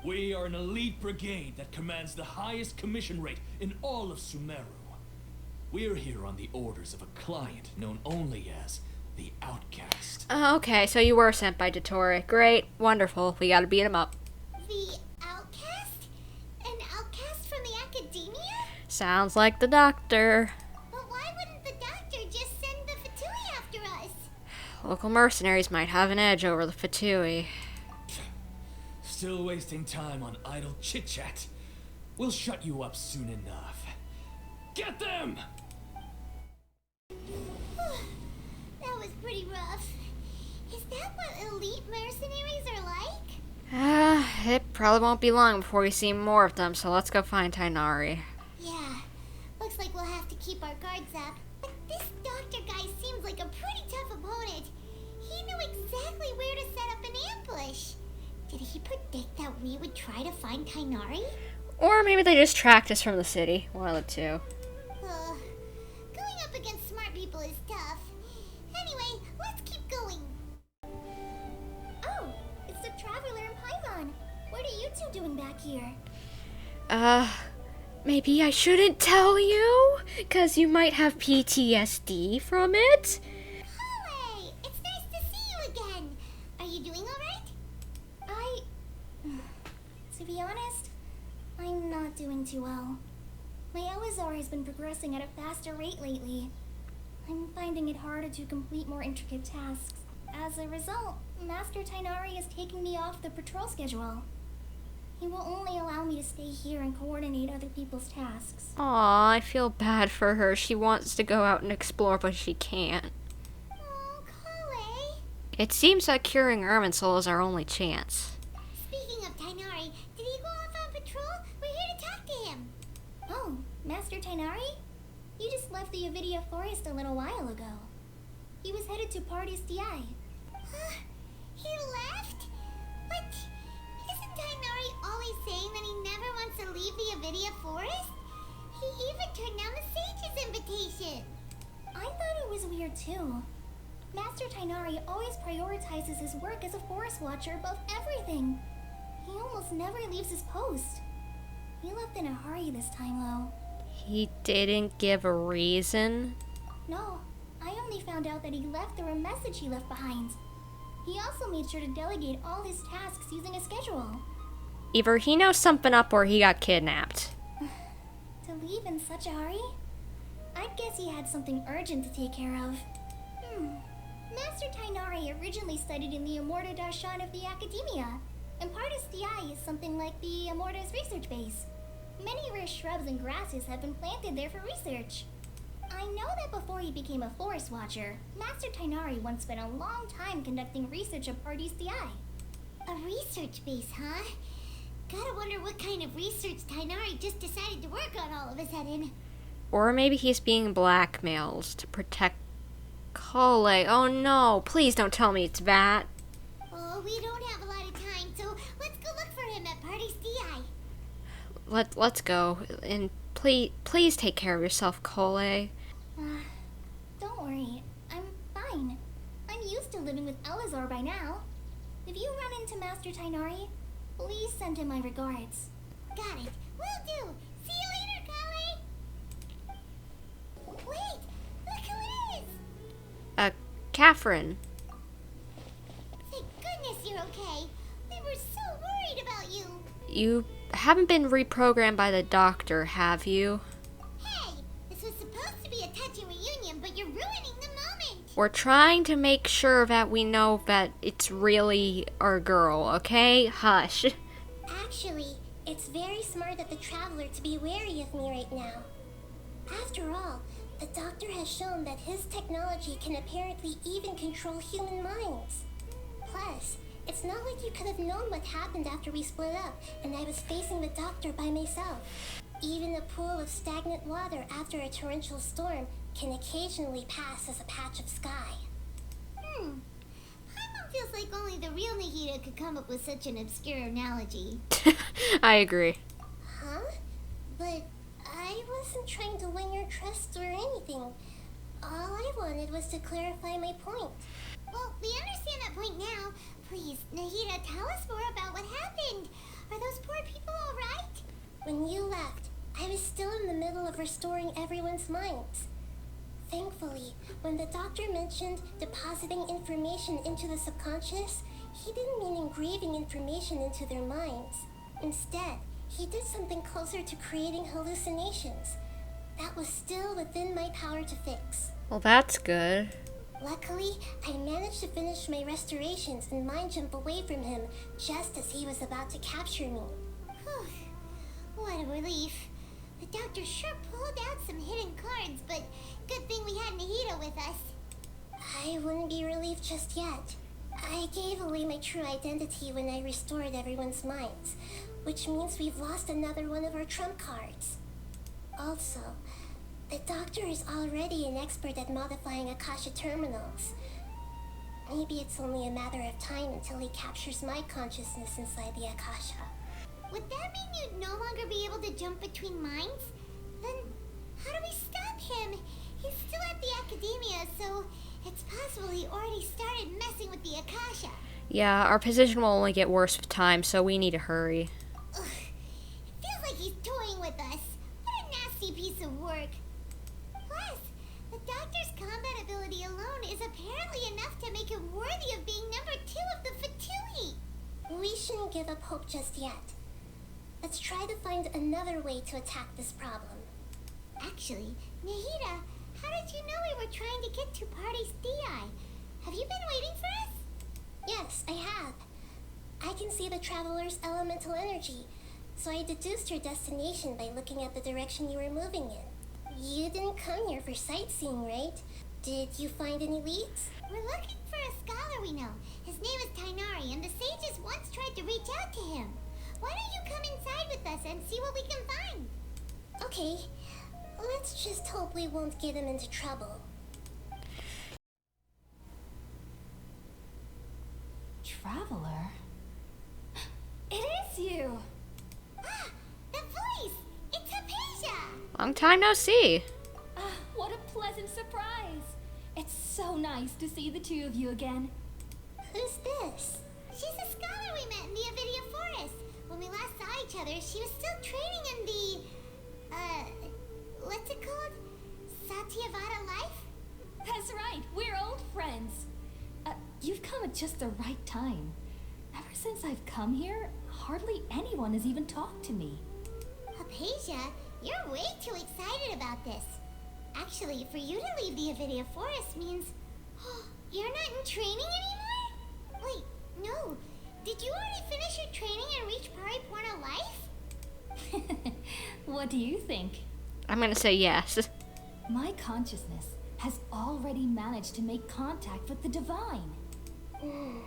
S9: We are an elite brigade that commands the highest commission rate in all of Sumeru. We're here on the orders of a client known only as the Outcast.
S3: Okay, so you were sent by Dottore. Great, wonderful. We gotta beat him up.
S2: The Outcast? An outcast from the academia?
S3: Sounds like the doctor.
S2: But why wouldn't the doctor just send the Fatui after us?
S3: Local mercenaries might have an edge over the Fatui.
S9: Still wasting time on idle chit-chat. We'll shut you up soon enough. Get them!
S2: That was pretty rough. Is that what elite mercenaries are like?
S3: It probably won't be long before we see more of them, so let's go find Tighnari.
S2: Yeah, looks like we'll have to keep our guards up. But this doctor guy seems like a pretty tough opponent. He knew exactly where to set up an ambush. Did he predict that we would try to find Tighnari?
S3: Or maybe they just tracked us from the city. One of the two.
S2: Going up against smart people is tough. Anyway, let's keep going. Oh, it's the Traveler and Paimon. What are you two doing back here?
S3: Maybe I shouldn't tell you? 'Cause you might have PTSD from it?
S2: Collei, it's nice to see you again. Are you doing alright? To be honest, I'm not doing too well. My Elazar has been progressing at a faster rate lately. I'm finding it harder to complete more intricate tasks. As a result, Master Tighnari is taking me off the patrol schedule. He will only allow me to stay here and coordinate other people's tasks.
S3: Aw, I feel bad for her. She wants to go out and explore, but she can't.
S2: Oh, Collei.
S3: It seems that curing Irminsul is our only chance.
S2: Speaking of Tighnari, did he go off on patrol? We're here to talk to him. Oh, Master Tighnari? You just left the Avidya forest a little while ago. He was headed to Pardis Di. He left? But isn't Tighnari always saying that he never wants to leave the Avidya forest? He even turned down the sage's invitation. I thought it was weird too. Master Tighnari always prioritizes his work as a forest watcher above everything. He almost never leaves his post. He left in a hurry this time, though.
S3: He didn't give a reason?
S2: No, I only found out that he left through a message he left behind. He also made sure to delegate all his tasks using a schedule.
S3: Either he knows something up or he got kidnapped.
S2: To leave in such a hurry? I'd guess he had something urgent to take care of. Master Tighnari originally studied in the Amorta Darshan of the Academia, and Pardis Di is something like the Amorta's research base. Many rare shrubs and grasses have been planted there for research. I know that before he became a forest watcher, Master Tighnari once spent a long time conducting research at Pardis Di. A research base, huh? Gotta wonder what kind of research Tighnari just decided to work on all of a sudden.
S3: Or maybe he's being blackmailed to protect Collei. Oh no, please don't tell me it's that.
S2: Oh, we don't have a lot of time, so let's go look for him at Pardis Di.
S3: Let's go. And please take care of yourself, Collei.
S2: Don't worry. I'm fine. I'm used to living with Elazar by now. If you run into Master Tighnari, please send him my regards. Got it. Will do. See you later, Collei. Wait, look who it is.
S3: Catherine. You haven't been reprogrammed by the doctor, have you?
S2: Hey, this was supposed to be a touching reunion, but you're ruining the moment.
S3: We're trying to make sure that we know that it's really our girl, okay? Hush.
S6: Actually, it's very smart of the traveler to be wary of me right now. After all, the doctor has shown that his technology can apparently even control human minds. Plus, it's not like you could have known what happened after we split up and I was facing the doctor by myself. Even a pool of stagnant water after a torrential storm can occasionally pass as a patch of sky.
S2: Paimon feels like only the real Nahida could come up with such an obscure analogy.
S3: I agree.
S6: Huh? But I wasn't trying to win your trust or anything. All I wanted was to clarify my point.
S2: Well, we understand that point now. Please, Nahida, tell us more about what happened. Are those poor people all right?
S6: When you left, I was still in the middle of restoring everyone's minds. Thankfully, when the doctor mentioned depositing information into the subconscious, he didn't mean engraving information into their minds. Instead, he did something closer to creating hallucinations. That was still within my power to fix.
S3: Well, that's good.
S6: Luckily, I managed to finish my restorations and mind jump away from him just as he was about to capture me.
S2: Whew. What a relief. The doctor sure pulled out some hidden cards, but good thing we had Nahida with us.
S6: I wouldn't be relieved just yet. I gave away my true identity when I restored everyone's minds, which means we've lost another one of our trump cards. Also, the doctor is already an expert at modifying Akasha terminals. Maybe it's only a matter of time until he captures my consciousness inside the Akasha.
S2: Would that mean you'd no longer be able to jump between minds? Then how do we stop him? He's still at the academia, so it's possible he already started messing with the Akasha.
S3: Yeah, our position will only get worse with time, so we need to hurry.
S2: Ugh, it feels like he's toying with us. What a nasty piece of work. Plus, the doctor's combat ability alone is apparently enough to make him worthy of being number 2 of the Fatui.
S6: We shouldn't give up hope just yet. Let's try to find another way to attack this problem.
S2: Actually, Nahida, how did you know we were trying to get to Party's Dehya? Have you been waiting for us?
S6: Yes, I have. I can see the traveler's elemental energy, so I deduced your destination by looking at the direction you were moving in. You didn't come here for sightseeing, right? Did you find any leads?
S2: We're looking for a scholar we know. His name is Tighnari, and the sages once tried to reach out to him. Why don't you come inside with us and see what we can find?
S6: Okay, let's just hope we won't get him into trouble.
S5: Traveler? It is you!
S2: Ah, the voice! It's Hypatia!
S3: Long time no see.
S5: What a pleasant surprise! It's so nice to see the two of you again.
S6: Who's this?
S2: She's a scholar we met in the Avidia Forest. When we last saw each other, she was still training in the, what's it called? Satyavada life?
S5: That's right, we're old friends. You've come at just the right time. Ever since I've come here, hardly anyone has even talked to me.
S2: Hypatia, you're way too excited about this. Actually, for you to leave the Avidia Forest means... you're not in training anymore? Wait, no. Did you already finish your training and reach Pariporna life?
S5: What do you think?
S3: I'm gonna say yes.
S5: My consciousness has already managed to make contact with the divine.
S2: You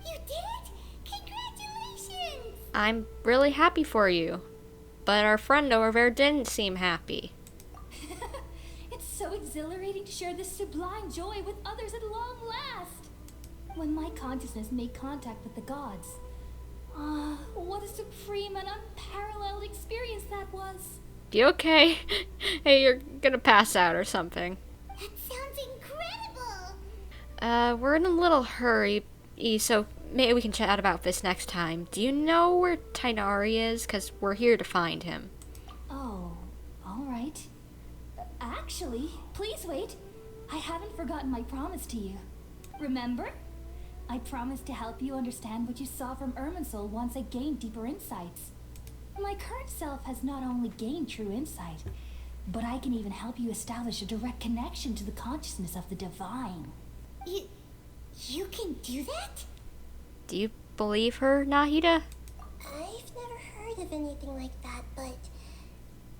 S2: did it? Congratulations!
S3: I'm really happy for you. But our friend over there didn't seem happy.
S5: It's so exhilarating to share this sublime joy with others at long last. When my consciousness made contact with the gods. What a supreme and unparalleled experience that was.
S3: You okay? Hey, you're gonna pass out or something.
S2: That sounds incredible!
S3: We're in a little hurry, so maybe we can chat about this next time. Do you know where Tighnari is? 'Cause we're here to find him.
S5: Oh, all right. Actually, please wait. I haven't forgotten my promise to you. Remember?
S1: I promised to help you understand what you saw from Irminsul once I gained deeper insights. My current self has not only gained true insight, but I can even help you establish a direct connection to the consciousness of the divine.
S2: You can do that?
S3: Do you believe her, Nahida?
S6: I've never heard of anything like that, but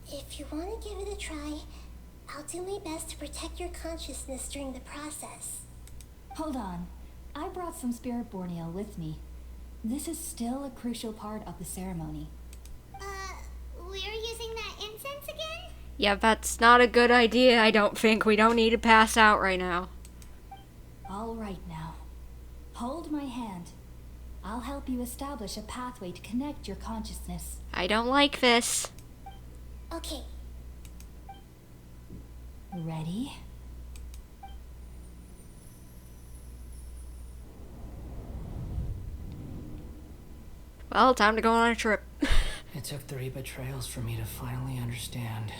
S6: if you want to give it a try, I'll do my best to protect your consciousness during the process.
S1: Hold on. I brought some spirit borneo with me. This is still a crucial part of the ceremony.
S2: We're using that incense again?
S3: Yeah, that's not a good idea, I don't think. We don't need to pass out right now.
S1: All right now. Hold my hand. I'll help you establish a pathway to connect your consciousness.
S3: I don't like this.
S6: Okay.
S1: Ready?
S3: Well, time to go on a trip.
S10: It took 3 betrayals for me to finally understand.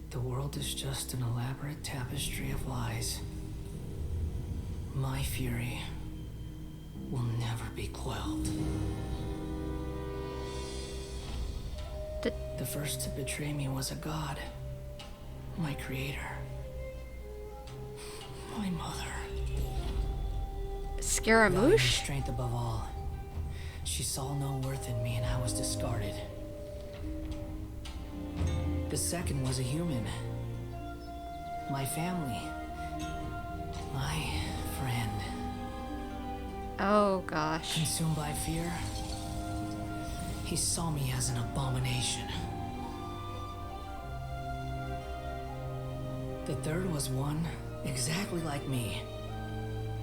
S10: The world is just an elaborate tapestry of lies. My fury will never be quelled. The first to betray me was a god. My creator. My mother. Valuing
S3: Scaramouche?
S10: strength above all. She saw no worth in me and I was discarded. The second was a human. My family. My friend.
S3: Oh gosh.
S10: Consumed by fear, he saw me as an abomination. The third was one exactly like me.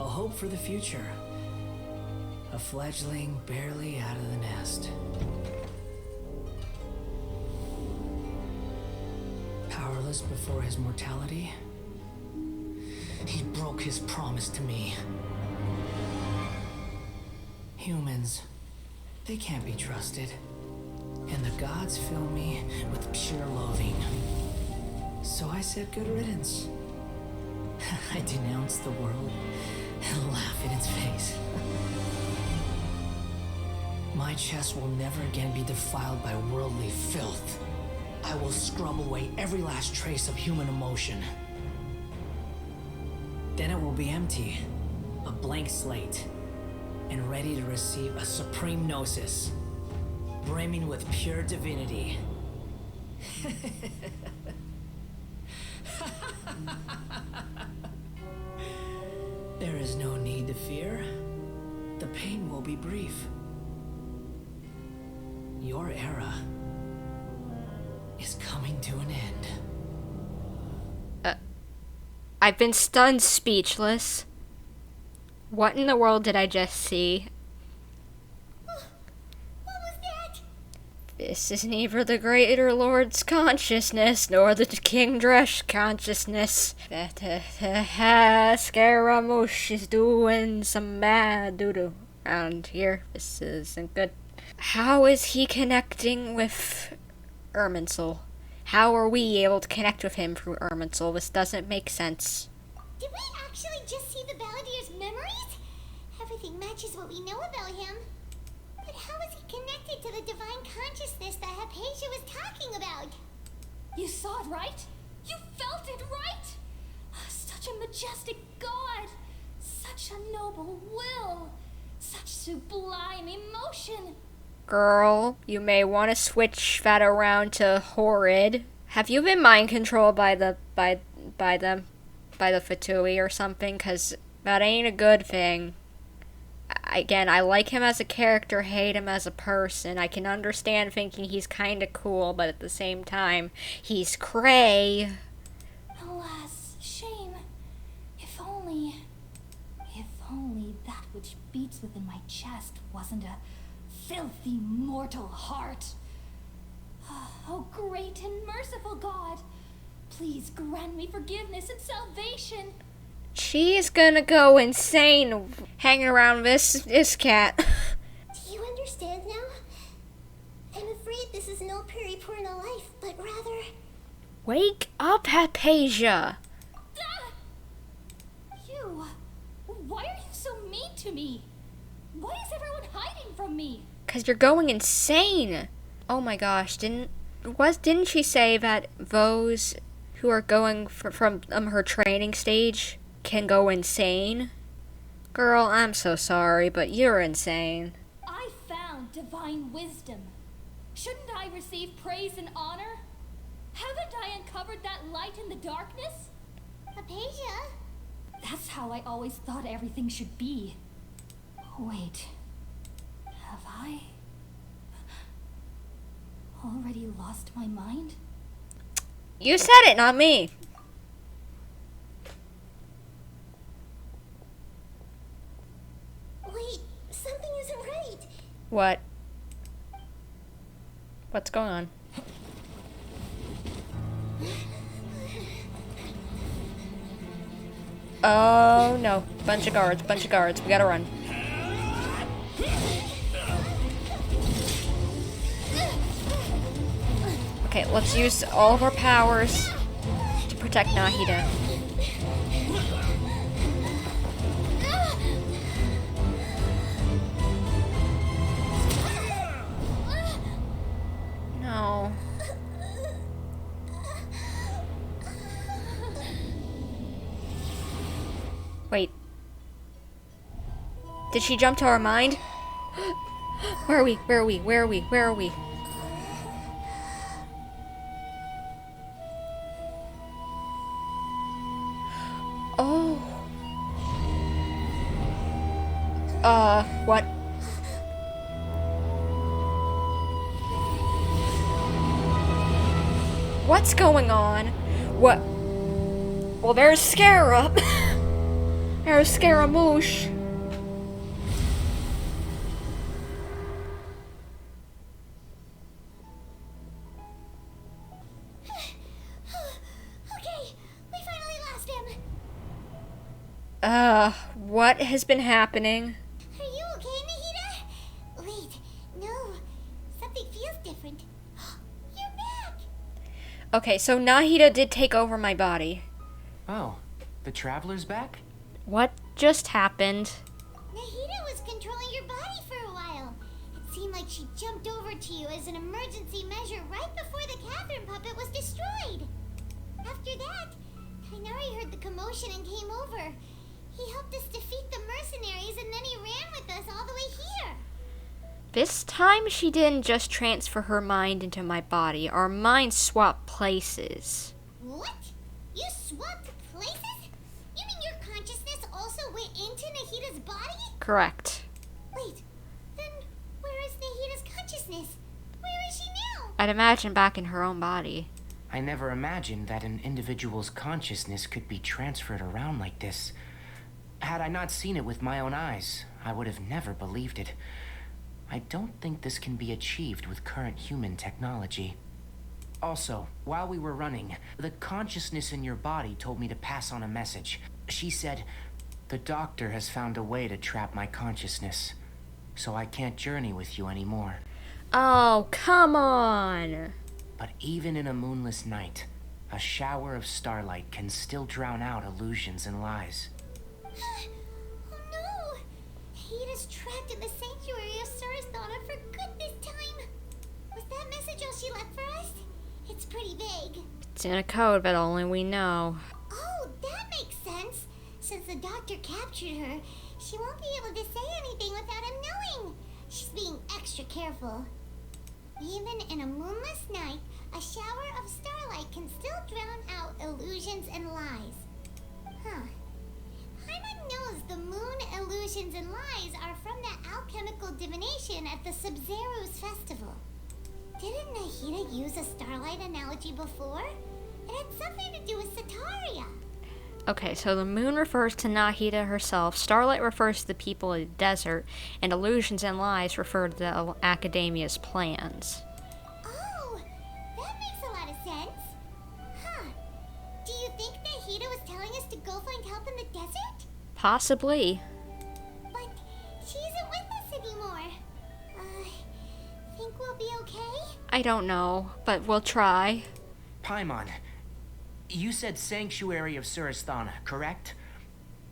S10: A hope for the future. A fledgling barely out of the nest. Powerless before his mortality, he broke his promise to me. Humans, they can't be trusted. And the gods fill me with pure loathing. So I said good riddance. I denounced the world and laugh in its face. My chest will never again be defiled by worldly filth. I will scrub away every last trace of human emotion. Then it will be empty, a blank slate, and ready to receive a supreme gnosis, brimming with pure divinity. There is no need to fear. The pain will be brief. Your era is coming to an end.
S3: I've been stunned speechless. What in the world did I just see?
S2: What was that?
S3: This is neither the greater lord's consciousness nor the kingdrush consciousness. Scaramouche is doing some mad doo-doo around here. This isn't good. How is he connecting with Irminsul? How are we able to connect with him through Irminsul? This doesn't make sense.
S2: Did we actually just see the Balladeer's memories? Everything matches what we know about him. But how is he connected to the divine consciousness that Hypatia was talking about?
S1: You saw it, right? You felt it, right? Such a majestic god. Such a noble will. Such sublime emotion.
S3: Girl, you may want to switch that around to horrid. Have you been mind controlled by the Fatui or something? 'Cause that ain't a good thing. Again, I like him as a character, hate him as a person. I can understand thinking he's kinda cool, but at the same time, he's cray.
S1: Alas, shame. If only that which beats within my chest wasn't a filthy mortal heart. Oh, great and merciful God, please grant me forgiveness and salvation.
S3: She's gonna go insane hanging around this cat.
S6: Do you understand now? I'm afraid this is no periporno life, but rather...
S3: Wake up, Hypatia!
S1: You! Why are you so mean to
S5: to me? Why is everyone hiding from me?
S3: 'Cause you're going insane. Oh my gosh, didn't she say that those who are going from her training stage can go insane? Girl, I'm so sorry, but you're insane.
S5: I found divine wisdom. Shouldn't I receive praise and honor? Haven't I uncovered that light in the darkness?
S2: Hypatia?
S5: That's how I always thought everything should be. Wait, have I already lost my mind?
S3: You said it, not me.
S2: Wait, something isn't right.
S3: What? What's going on? Oh no, bunch of guards, we gotta run. Okay, let's use all of our powers to protect Nahida. No. Wait. Did she jump to our mind? Where are we? Oh. What? What's going on? What? Well, there's Scarab. There's Scaramouche.
S2: Okay, we finally lost him.
S3: What has been happening?
S2: Are you okay, Nahida? Wait, no. Something feels different. You're back!
S3: Okay, so Nahida did take over my body.
S10: Oh, the Traveler's back?
S3: What just happened?
S2: Nahida was controlling your body for a while. It seemed like she jumped over to you as an emergency measure right before the Catherine puppet was destroyed. After that, Tighnari heard the commotion and came over. He helped us defeat the mercenaries and then he ran with us all the way here.
S3: This time she didn't just transfer her mind into my body. Our minds swapped places.
S2: What? You swapped places? You mean your consciousness also went into Nahida's body?
S3: Correct.
S2: Wait, then where is Nahida's consciousness? Where is she now?
S3: I'd imagine back in her own body.
S10: I never imagined that an individual's consciousness could be transferred around like this. Had I not seen it with my own eyes, I would have never believed it. I don't think this can be achieved with current human technology. Also, while we were running, the consciousness in your body told me to pass on a message. She said, "The doctor has found a way to trap my consciousness, so I can't journey with you anymore."
S3: Oh, come on!
S10: But even in a moonless night, a shower of starlight can still drown out illusions and lies.
S2: Oh no! Nahida's trapped in the sanctuary of Surathana for good this time. Was that message all she left for us? It's pretty vague.
S3: It's in a code, but only we know.
S2: Oh, that makes sense. Since the doctor captured her, she won't be able to say anything without him knowing. She's being extra careful. Even in a moonless night, a shower of starlight can still drown out illusions and lies. Huh. Paimon knows the moon illusions and lies are from that alchemical divination at the Sub-Zero's festival. Didn't Nahida use a starlight analogy before? It had something to do with Sataria.
S3: Okay, so the moon refers to Nahida herself, starlight refers to the people of the desert, and illusions and lies refer to the Academia's plans.
S2: Oh, that makes a lot of sense. Huh. Do you think Nahida was telling us to go find help in the desert?
S3: Possibly.
S2: But she isn't with us anymore. Think we'll be okay?
S3: I don't know, but we'll try.
S10: Paimon, you said Sanctuary of Surathana, correct?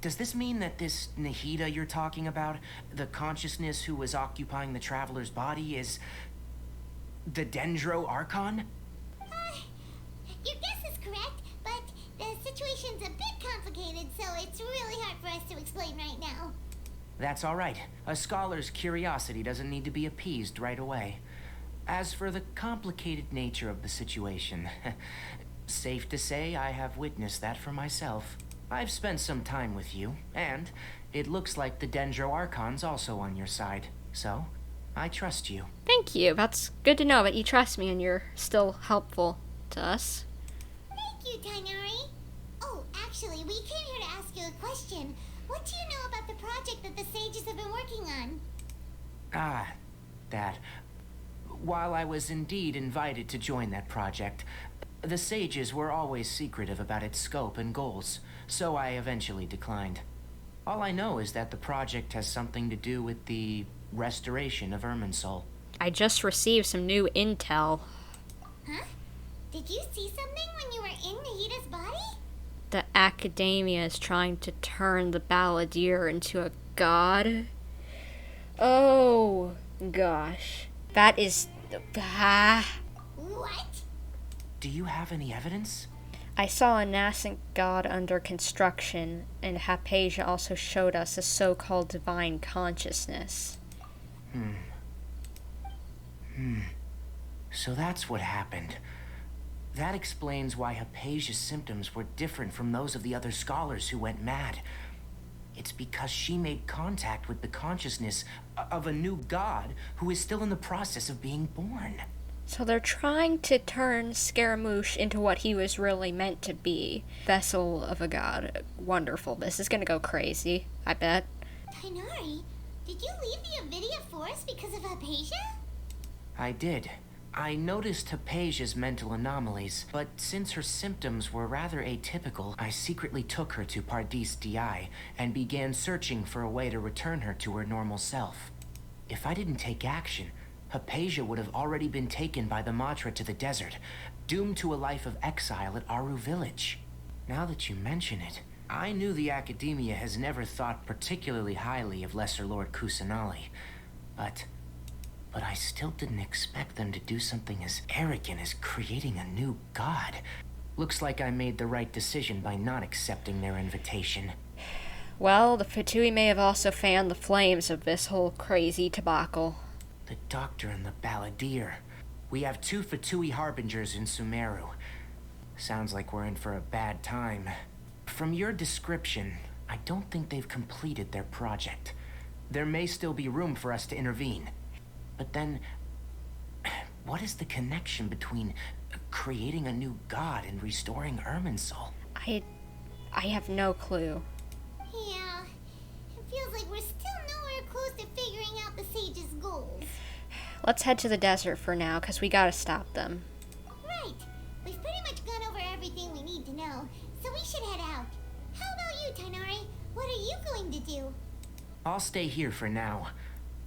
S11: Does this mean that this Nahida you're talking about, the consciousness who was occupying the traveler's body, is the Dendro Archon?
S2: Your guess is correct, but the situation's a bit complicated, so it's really hard for us to explain right now.
S11: That's all right. A scholar's curiosity doesn't need to be appeased right away. As for the complicated nature of the situation, safe to say I have witnessed that for myself. I've spent some time with you, and it looks like the Dendro Archon's also on your side. So, I trust you.
S3: Thank you. That's good to know that you trust me and you're still helpful to us.
S2: Thank you, Tighnari. Oh, actually, we came here to ask you a question. What do you know about the project that the sages have been working on?
S11: That. While I was indeed invited to join that project, the sages were always secretive about its scope and goals, so I eventually declined. All I know is that the project has something to do with the restoration of Irminsul.
S3: I just received some new intel.
S2: Huh? Did you see something when you were in Nahida's body?
S3: The Academia is trying to turn the Balladeer into a god. Oh, gosh. That is...
S2: What?
S11: Do you have any evidence?
S3: I saw a nascent god under construction, and Hypatia also showed us a so-called divine consciousness.
S11: So that's what happened. That explains why Hypatia's symptoms were different from those of the other scholars who went mad. It's because she made contact with the consciousness of a new god who is still in the process of being born.
S3: So they're trying to turn Scaramouche into what he was really meant to be. Vessel of a god. Wonderful. This is gonna go crazy, I bet.
S2: Tighnari, did you leave the Avidia Forest because of Hypatia?
S11: I did. I noticed Hypatia's mental anomalies, but since her symptoms were rather atypical, I secretly took her to Pardis Di and began searching for a way to return her to her normal self. If I didn't take action, Hypatia would have already been taken by the Matra to the desert, doomed to a life of exile at Aru village. Now that you mention it, I knew the Academia has never thought particularly highly of Lesser Lord Kusanali, but I still didn't expect them to do something as arrogant as creating a new god. Looks like I made the right decision by not accepting their invitation.
S3: Well, the Fatui may have also fanned the flames of this whole crazy debacle.
S11: The Doctor and the Balladeer. We have 2 Fatui Harbingers in Sumeru. Sounds like we're in for a bad time. From your description, I don't think they've completed their project. There may still be room for us to intervene. But then, what is the connection between creating a new god and restoring Irminsul?
S3: I have no clue.
S2: Yeah, it feels like we're still nowhere close to figuring out the sage's goals.
S3: Let's head to the desert for now, because we gotta stop them.
S2: Right. We've pretty much gone over everything we need to know, so we should head out. How about you, Tighnari? What are you going to do?
S11: I'll stay here for now.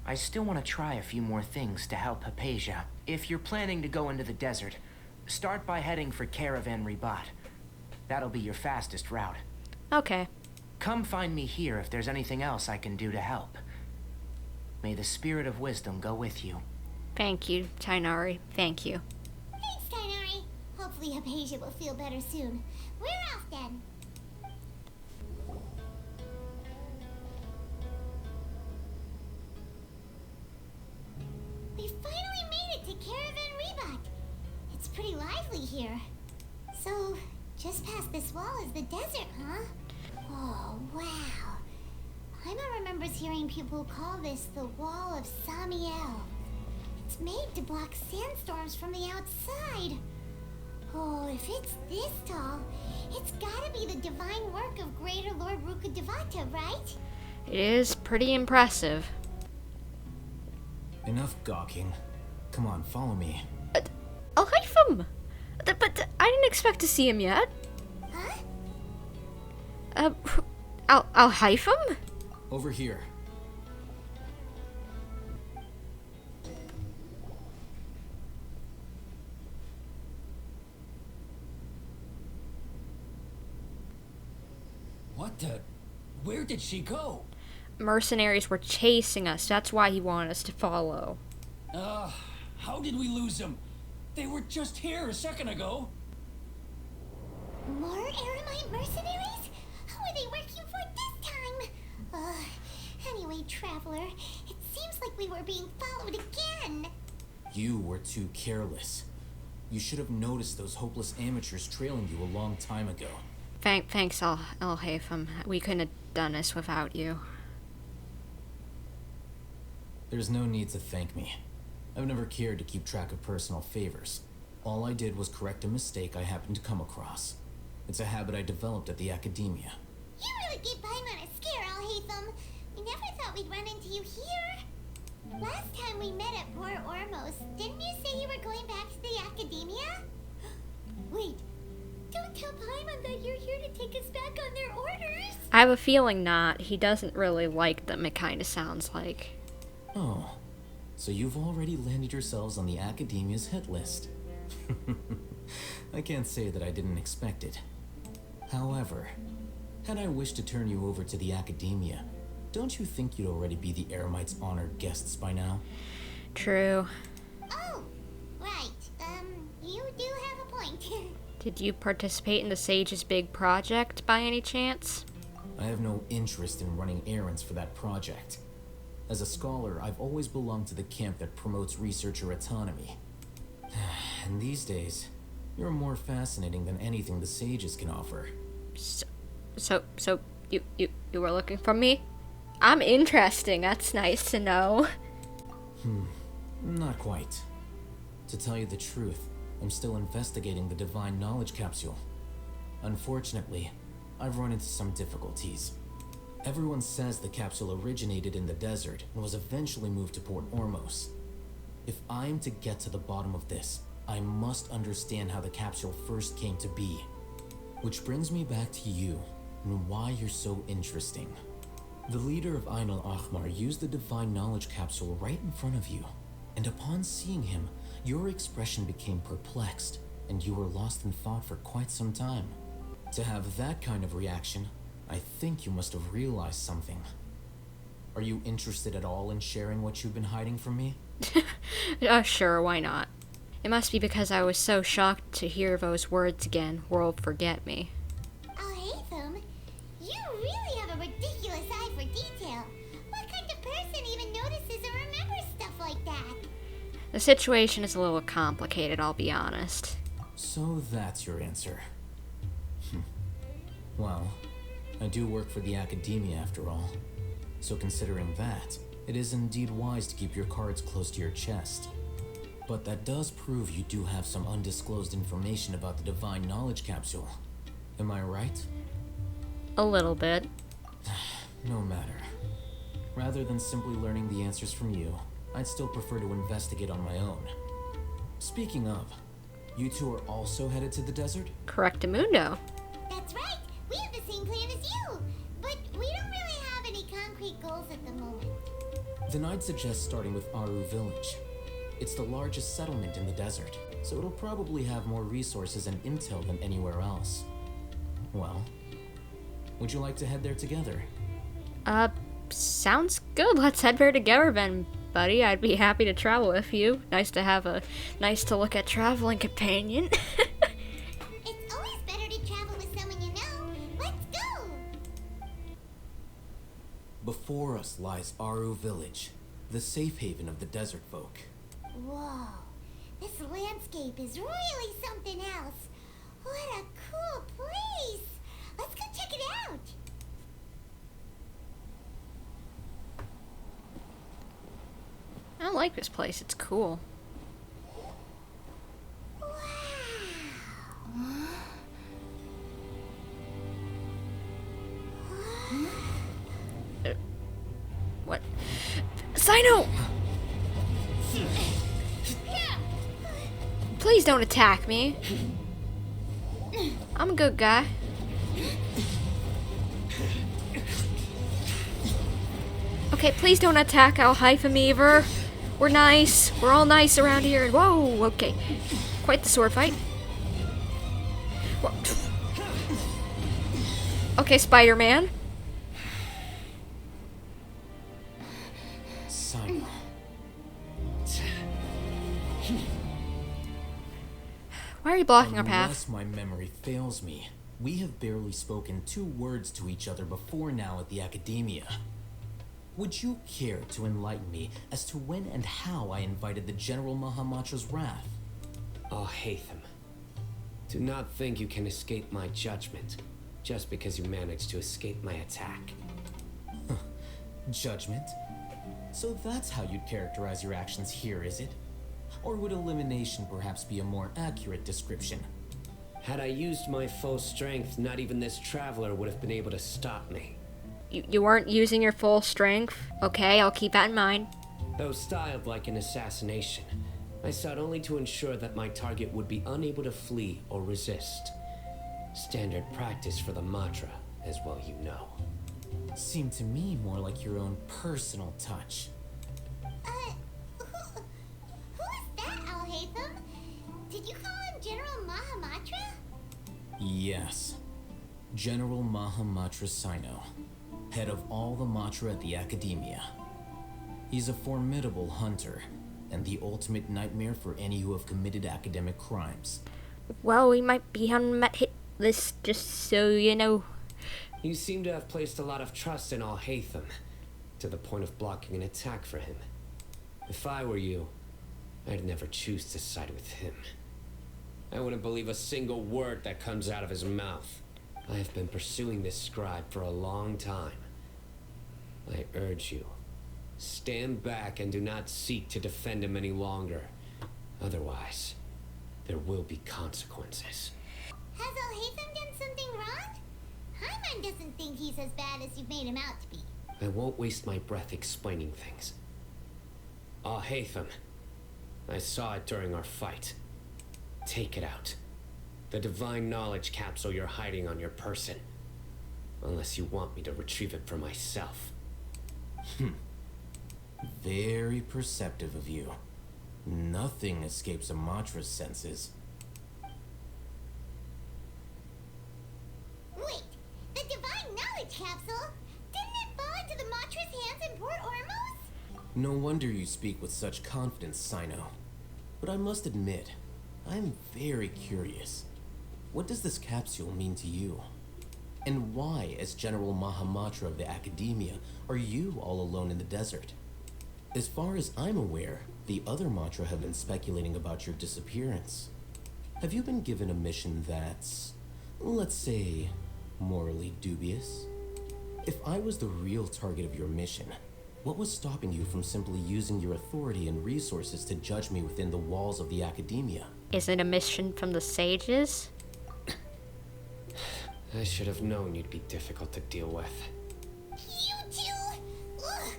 S11: I still want to try a few more things to help Hypatia. If you're planning to go into the desert, start by heading for Caravan Ribat. That'll be your fastest route.
S3: Okay.
S11: Come find me here if there's anything else I can do to help. May the spirit of wisdom go with you.
S3: Thank you, Tighnari. Thank you.
S2: Thanks, Tighnari. Hopefully Hypatia will feel better soon. We're off then. We finally made it to Caravan Ribat. It's pretty lively here. So, just past this wall is the desert, huh? Oh, wow. Paimon remembers hearing people call this the Wall of Samiel. It's made to block sandstorms from the outside. Oh, if it's this tall, it's gotta be the divine work of Greater Lord Rukkhadevata, right?
S3: It is pretty impressive.
S10: Enough gawking. Come on, follow me.
S3: Alhaithem! But I didn't expect to see him yet.
S2: Huh?
S3: Alhaithem?
S10: Over here.
S9: What the? Where did she go?
S3: Mercenaries were chasing us. That's why he wanted us to follow.
S9: How did we lose them? They were just here a second ago.
S2: More Eremite mercenaries? Who are they working for this time? Anyway, Traveler, it seems like we were being followed again.
S12: You were too careless. You should have noticed those hopeless amateurs trailing you a long time ago.
S3: Thanks, Alhaithem. We couldn't have done this without you.
S12: There's no need to thank me. I've never cared to keep track of personal favors. All I did was correct a mistake I happened to come across. It's a habit I developed at the academia.
S2: You really gave Paimon a scare, Alhaitham. We never thought we'd run into you here. Last time we met at Port Ormos, didn't you say you were going back to the academia? Wait, don't tell Paimon that you're here to take us back on their orders.
S3: I have a feeling not. He doesn't really like them, it kind of sounds like.
S12: Oh, so you've already landed yourselves on the academia's hit list. I can't say that I didn't expect it. However, had I wished to turn you over to the academia, don't you think you'd already be the Eremites' honored guests by now?
S3: True.
S2: Oh, right. You do have a point.
S3: Did you participate in the Sage's big project by any chance?
S12: I have no interest in running errands for that project. As a scholar, I've always belonged to the camp that promotes researcher autonomy. And these days, you're more fascinating than anything the Sages can offer.
S3: So you were looking for me? I'm interesting, that's nice to know.
S12: Not quite. To tell you the truth, I'm still investigating the Divine Knowledge Capsule. Unfortunately, I've run into some difficulties. Everyone says the capsule originated in the desert and was eventually moved to Port Ormos. If I'm to get to the bottom of this, I must understand how the capsule first came to be. Which brings me back to you, and why you're so interesting. The leader of Ain al-Ahmar used the Divine Knowledge Capsule right in front of you, and upon seeing him, your expression became perplexed, and you were lost in thought for quite some time. To have that kind of reaction, I think you must have realized something. Are you interested at all in sharing what you've been hiding from me?
S3: Sure, why not? It must be because I was so shocked to hear those words again, world forget me.
S2: Alhaitham, you really have a ridiculous eye for detail. What kind of person even notices or remembers stuff like that?
S3: The situation is a little complicated, I'll be honest.
S12: So that's your answer. Well, I do work for the academia after all. So considering that, it is indeed wise to keep your cards close to your chest. But that does prove you do have some undisclosed information about the Divine Knowledge Capsule. Am I right?
S3: A little bit.
S12: No matter. Rather than simply learning the answers from you, I'd still prefer to investigate on my own. Speaking of, you two are also headed to the desert?
S3: Correctamundo.
S2: That's right. We have the same plan as you. But we don't really have any concrete goals at the moment.
S12: Then I'd suggest starting with Aru Village. It's the largest settlement in the desert, so it'll probably have more resources and intel than anywhere else. Well, would you like to head there together?
S3: Sounds good. Let's head there together then, buddy. I'd be happy to travel with you. Nice to have a nice-to-look at traveling companion.
S2: It's always better to travel with someone you know. Let's go!
S12: Before us lies Aru Village, the safe haven of the desert folk.
S2: Whoa, this landscape is really something else. What a cool place! Let's go check it out!
S3: I like this place. It's cool. What? Cyno! Please don't attack me. I'm a good guy. Okay, please don't attack Alhaithem either. We're nice. We're all nice around here. Whoa, okay. Quite the sword fight. Whoa. Okay, Spider-Man. are you blocking our
S12: Unless
S3: path?
S12: my memory fails me, we have barely spoken 2 words to each other before now at the Academia. Would you care to enlighten me as to when and how I invited the General Mahamatra's wrath?
S13: Alhaithem, do not think you can escape my judgment just because you managed to escape my attack.
S12: Judgment? So that's how you'd characterize your actions here, is it? Or would elimination perhaps be a more accurate description?
S13: Had I used my full strength, not even this traveler would have been able to stop me.
S3: You weren't using your full strength? Okay, I'll keep that in mind.
S13: Though styled like an assassination, I sought only to ensure that my target would be unable to flee or resist. Standard practice for the Matra, as well you know.
S12: Seemed to me more like your own personal touch.
S2: Who is that, Alhaithem? Did you call him General Mahamatra?
S12: Yes. General Mahamatra Cyno, head of all the Matra at the Academia. He's a formidable hunter, and the ultimate nightmare for any who have committed academic crimes.
S3: Well, we might be on Met hit list, just so you know.
S13: You seem to have placed a lot of trust in Alhaithem, to the point of blocking an attack for him. If I were you, I'd never choose to side with him. I wouldn't believe a single word that comes out of his mouth. I have been pursuing this scribe for a long time. I urge you, stand back and do not seek to defend him any longer. Otherwise, there will be consequences.
S2: Has Alhaithem done something wrong? Hyman doesn't think he's as bad as you've made him out to be.
S13: I won't waste my breath explaining things. Alhaithem, I saw it during our fight. Take it out. The divine knowledge capsule you're hiding on your person. Unless you want me to retrieve it for myself.
S12: Very perceptive of you. Nothing escapes a Matra's senses.
S2: Wait, the divine knowledge capsule? Didn't it fall into the Matra's hands in Port Ormos?
S12: No wonder you speak with such confidence, Cyno. But I must admit, I'm very curious. What does this capsule mean to you? And why, as General Mahamatra of the Academia, are you all alone in the desert? As far as I'm aware, the other Matra have been speculating about your disappearance. Have you been given a mission that's, let's say, morally dubious? If I was the real target of your mission, what was stopping you from simply using your authority and resources to judge me within the walls of the Academia?
S3: Is it a mission from the sages?
S13: I should have known you'd be difficult to deal with.
S2: You two? Ugh.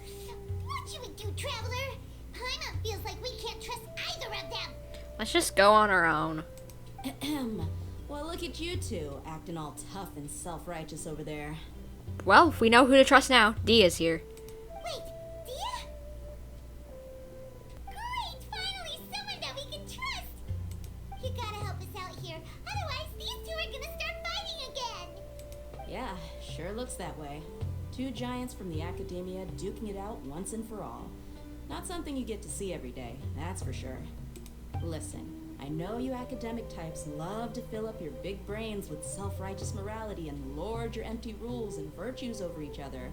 S2: What should we do, Traveler? Paimon feels like we can't trust either of them.
S3: Let's just go on our own.
S14: Well, look at you two, acting all tough and self-righteous over there.
S3: Well, we know who to trust now. Dehya's here.
S2: Wait, Dehya? Great! Finally, someone that we can trust! You gotta help us out here, otherwise these two are gonna start fighting again!
S14: Yeah, sure looks that way. Two giants from the Academia duking it out once and for all. Not something you get to see every day, that's for sure. Listen, I know you academic types love to fill up your big brains with self-righteous morality and lord your empty rules and virtues over each other.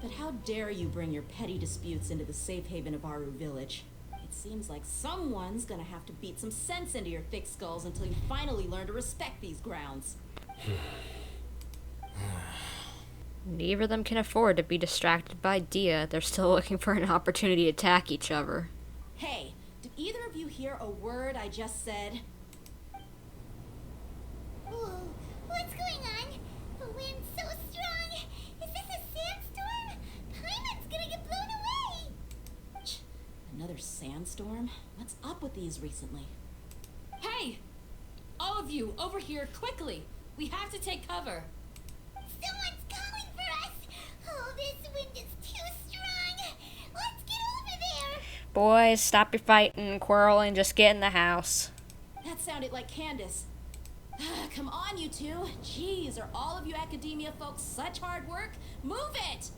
S14: But how dare you bring your petty disputes into the safe haven of Aru Village? It seems like someone's gonna have to beat some sense into your thick skulls until you finally learn to respect these grounds.
S3: Neither of them can afford to be distracted by Dehya. They're still looking for an opportunity to attack each other.
S14: Hey, did either of you hear a word I just said?
S2: Whoa, what's going on? The wind's so strong! Is this a sandstorm? Paimon's gonna get blown away!
S14: Another sandstorm? What's up with these recently?
S5: Hey! All of you, over here, quickly! We have to take cover!
S2: Someone's calling for us! Oh, this wind is too strong! Let's get over there!
S3: Boys, stop your fighting and quarreling, just get in the house.
S14: That sounded like Candace. Come on, you two. Jeez, are all of you academia folks such hard work? Move it!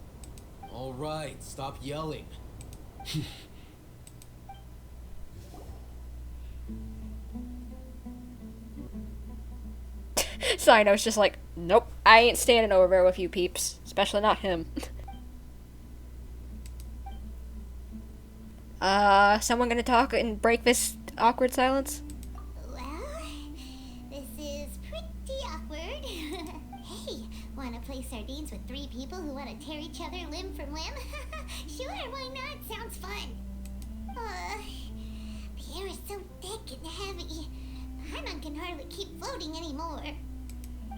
S12: All right, stop yelling.
S3: Cyno's just like, nope, I ain't standing over there with you peeps. Especially not him. Someone gonna talk and break this awkward silence?
S2: Well, this is pretty awkward. Hey, wanna play sardines with 3 people who wanna tear each other limb from limb? Sure, why not? Sounds fun. The air is so thick and heavy. Paimon can hardly keep floating anymore.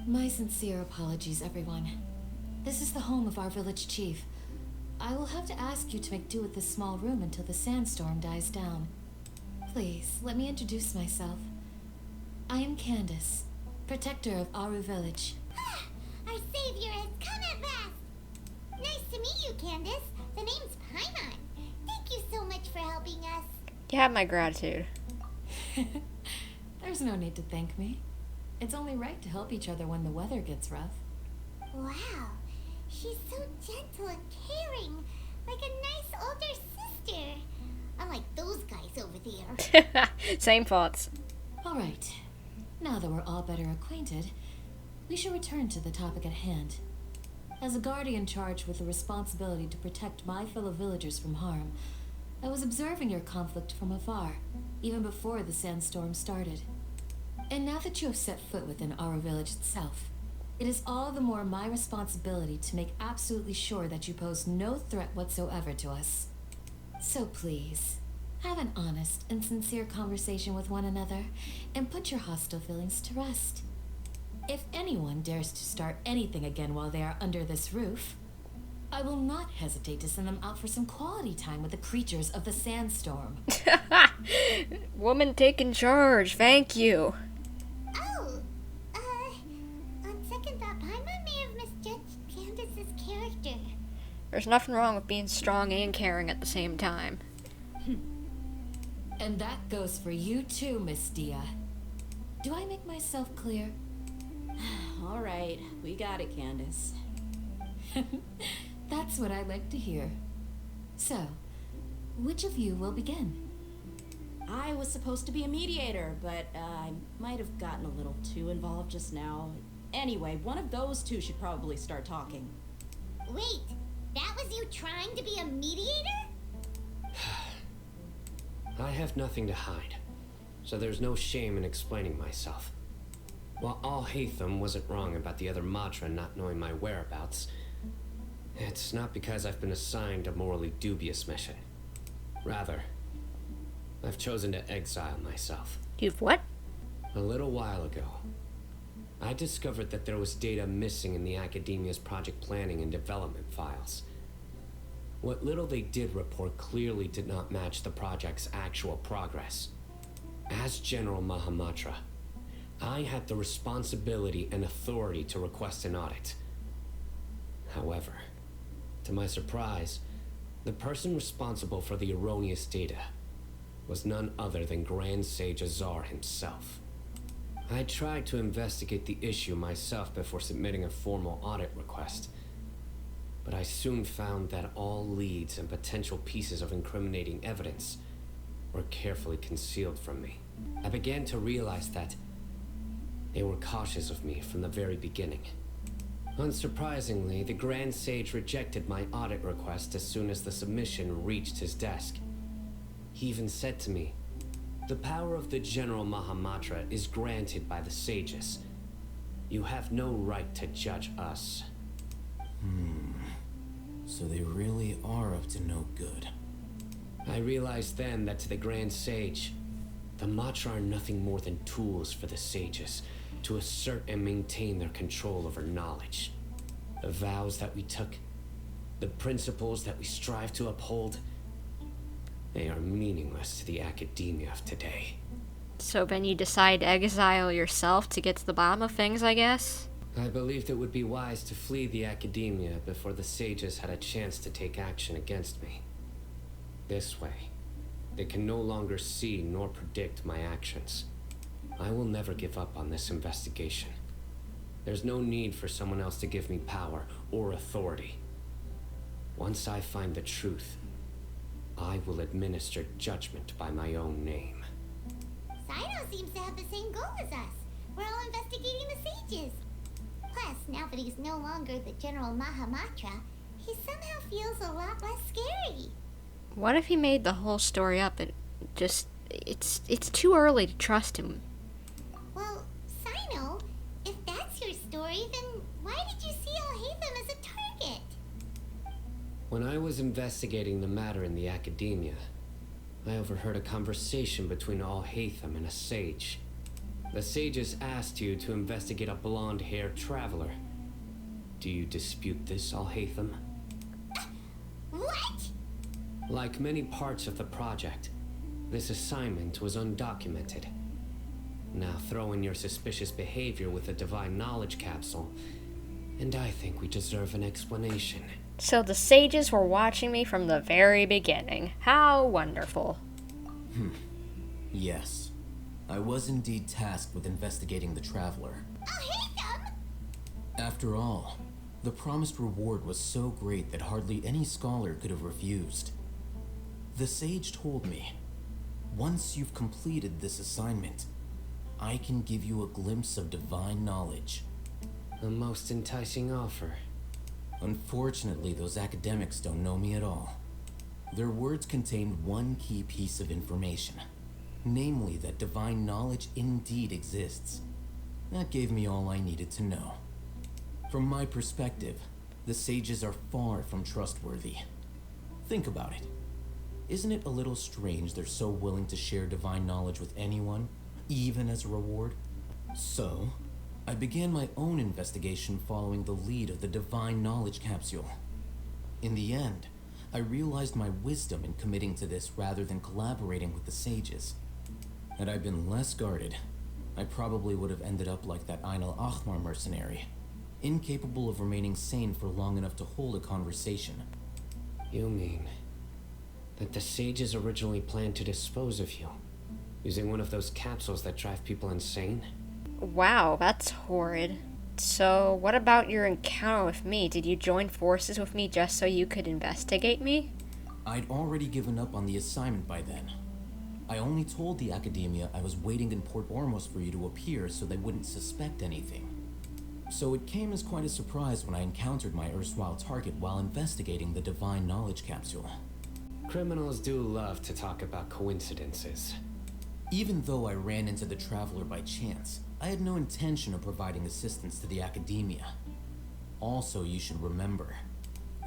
S5: My sincere apologies, everyone. This is the home of our village chief. I will have to ask you to make do with this small room until the sandstorm dies down. Please, let me introduce myself. I am Candace, protector of Aru village.
S2: Our savior has come at last! Nice to meet you, Candace. The name's Paimon. Thank you so much for helping us.
S3: You have my gratitude.
S5: There's no need to thank me. It's only right to help each other when the weather gets rough.
S2: Wow, she's so gentle and caring, like a nice older sister. Unlike those guys over there.
S3: Same thoughts.
S5: All right. Now that we're all better acquainted, we should return to the topic at hand. As a guardian charged with the responsibility to protect my fellow villagers from harm, I was observing your conflict from afar, even before the sandstorm started. And now that you have set foot within our village itself, it is all the more my responsibility to make absolutely sure that you pose no threat whatsoever to us. So please, have an honest and sincere conversation with one another, and put your hostile feelings to rest. If anyone dares to start anything again while they are under this roof, I will not hesitate to send them out for some quality time with the creatures of the sandstorm.
S3: Woman taking charge, thank you.
S2: Oh, on second thought, Paimon may have misjudged Candace's character.
S3: There's nothing wrong with being strong and caring at the same time.
S5: And that goes for you too, Miss Dehya. Do I make myself clear?
S14: All right, we got it, Candace.
S5: That's what I like to hear. So, which of you will begin?
S14: I was supposed to be a mediator, but I might have gotten a little too involved just now. Anyway, one of those two should probably start talking.
S2: Wait, that was you trying to be a mediator?
S13: I have nothing to hide, so there's no shame in explaining myself. While Alhaithem wasn't wrong about the other Matra not knowing my whereabouts, it's not because I've been assigned a morally dubious mission. Rather, I've chosen to exile myself.
S3: You've what?
S13: A little while ago, I discovered that there was data missing in the Academia's project planning and development files. What little they did report clearly did not match the project's actual progress. As General Mahamatra, I had the responsibility and authority to request an audit. However, to my surprise, the person responsible for the erroneous data was none other than Grand Sage Azar himself. I tried to investigate the issue myself before submitting a formal audit request, but I soon found that all leads and potential pieces of incriminating evidence were carefully concealed from me. I began to realize that they were cautious of me from the very beginning. Unsurprisingly, the Grand Sage rejected my audit request as soon as the submission reached his desk. He even said to me, "The power of the General Mahamatra is granted by the sages. You have no right to judge us."
S12: So they really are up to no good.
S13: I realized then that to the Grand Sage, the Matra are nothing more than tools for the sages to assert and maintain their control over knowledge. The vows that we took, the principles that we strive to uphold, they are meaningless to the academia of today.
S3: So then you decide to exile yourself to get to the bottom of things, I guess?
S13: I believed it would be wise to flee the academia before the sages had a chance to take action against me. This way, they can no longer see nor predict my actions. I will never give up on this investigation. There's no need for someone else to give me power or authority. Once I find the truth, I will administer judgment by my own name.
S2: Cyno seems to have the same goal as us. We're all investigating the sages. Plus, now that he's no longer the General Mahamatra, he somehow feels a lot less scary.
S3: What if he made the whole story up and just... It's too early to trust him.
S2: Well, Cyno, if that's your story, then why did you see Alhaithem as a target?
S13: When I was investigating the matter in the academia, I overheard a conversation between Alhaithem and a sage. The sages asked you to investigate a blonde-haired traveler. Do you dispute this, Alhaithem?
S2: What?
S13: Like many parts of the project, this assignment was undocumented. Now throw in your suspicious behavior with a divine knowledge capsule, and I think we deserve an explanation.
S3: So the sages were watching me from the very beginning. How wonderful.
S12: Yes. I was indeed tasked with investigating the traveler.
S2: Alhaithem!
S12: After all, the promised reward was so great that hardly any scholar could have refused. The sage told me, once you've completed this assignment, I can give you a glimpse of divine knowledge.
S13: A most enticing offer.
S12: Unfortunately, those academics don't know me at all. Their words contained one key piece of information, namely that divine knowledge indeed exists. That gave me all I needed to know. From my perspective, the sages are far from trustworthy. Think about it. Isn't it a little strange they're so willing to share divine knowledge with anyone, even as a reward? So, I began my own investigation following the lead of the divine knowledge capsule. In the end, I realized my wisdom in committing to this rather than collaborating with the sages. Had I been less guarded, I probably would have ended up like that Ainul Ahmar mercenary, incapable of remaining sane for long enough to hold a conversation.
S13: You mean that the sages originally planned to dispose of you, using one of those capsules that drive people insane?
S3: Wow, that's horrid. So, what about your encounter with me? Did you join forces with me just so you could investigate me?
S12: I'd already given up on the assignment by then. I only told the academia I was waiting in Port Ormos for you to appear so they wouldn't suspect anything. So it came as quite a surprise when I encountered my erstwhile target while investigating the divine knowledge capsule.
S13: Criminals do love to talk about coincidences.
S12: Even though I ran into the traveler by chance, I had no intention of providing assistance to the academia. Also, you should remember,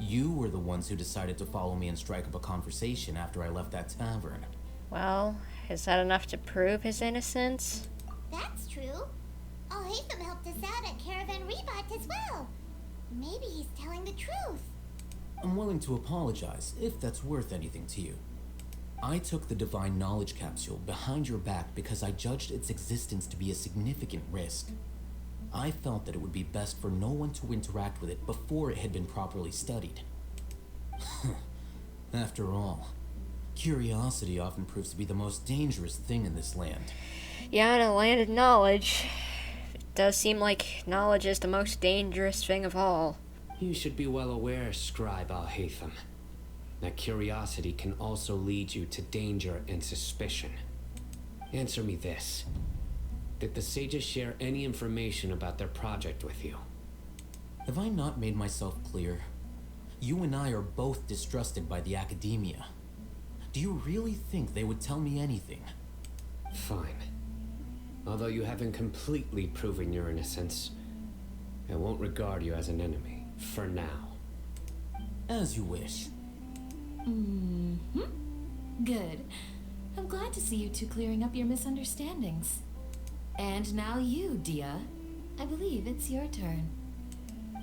S12: you were the ones who decided to follow me and strike up a conversation after I left that tavern.
S3: Well, is that enough to prove his innocence?
S2: That's true. Alhaithem helped us out at Caravan Rebat as well. Maybe he's telling the truth.
S12: I'm willing to apologize, if that's worth anything to you. I took the divine knowledge capsule behind your back because I judged its existence to be a significant risk. I felt that it would be best for no one to interact with it before it had been properly studied. After all, curiosity often proves to be the most dangerous thing in this land.
S3: Yeah, in a land of knowledge, it does seem like knowledge is the most dangerous thing of all.
S13: You should be well aware, Scribe Alhaithem, that curiosity can also lead you to danger and suspicion. Answer me this. Did the sages share any information about their project with you?
S12: Have I not made myself clear? You and I are both distrusted by the academia. Do you really think they would tell me anything?
S13: Fine. Although you haven't completely proven your innocence, I won't regard you as an enemy, for now.
S12: As you wish.
S5: Good. I'm glad to see you two clearing up your misunderstandings. And now you, Dehya. I believe it's your turn.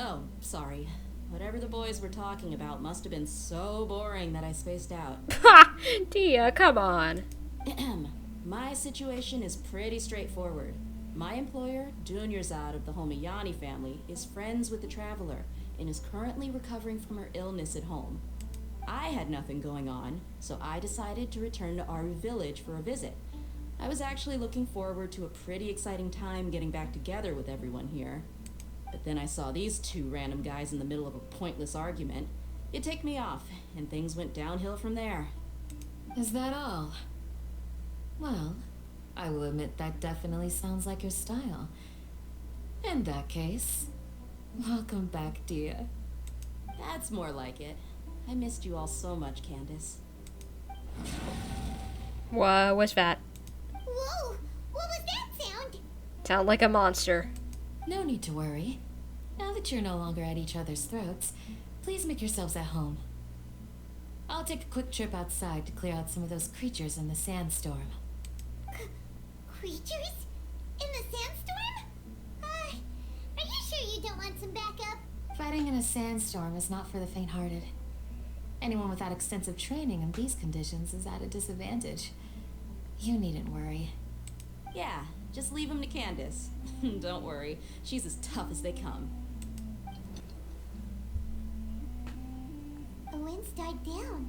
S14: Oh, sorry. Whatever the boys were talking about must have been so boring that I spaced out.
S3: Ha! Dehya, come on.
S14: My situation is pretty straightforward. My employer, Dunyarzad of the Homayani family, is friends with the Traveler and is currently recovering from her illness at home. I had nothing going on, so I decided to return to Aru village for a visit. I was actually looking forward to a pretty exciting time getting back together with everyone here. But then I saw these two random guys in the middle of a pointless argument. It ticked me off, and things went downhill from there.
S5: Is that all? Well,
S15: I will admit that definitely sounds like your style. In that case, welcome back, Dehya.
S14: That's more like it. I missed you all so much, Candace.
S3: What was that?
S2: Whoa! What was that sound?
S3: Sound like a monster.
S15: No need to worry. Now that you're no longer at each other's throats, please make yourselves at home. I'll take a quick trip outside to clear out some of those creatures in the sandstorm.
S2: Creatures? In the sandstorm? Are you sure you don't want some backup?
S15: Fighting in a sandstorm is not for the faint-hearted. Anyone without extensive training in these conditions is at a disadvantage. You needn't worry.
S14: Yeah, just leave him to Candace. Don't worry, she's as tough as they come.
S2: The winds died down.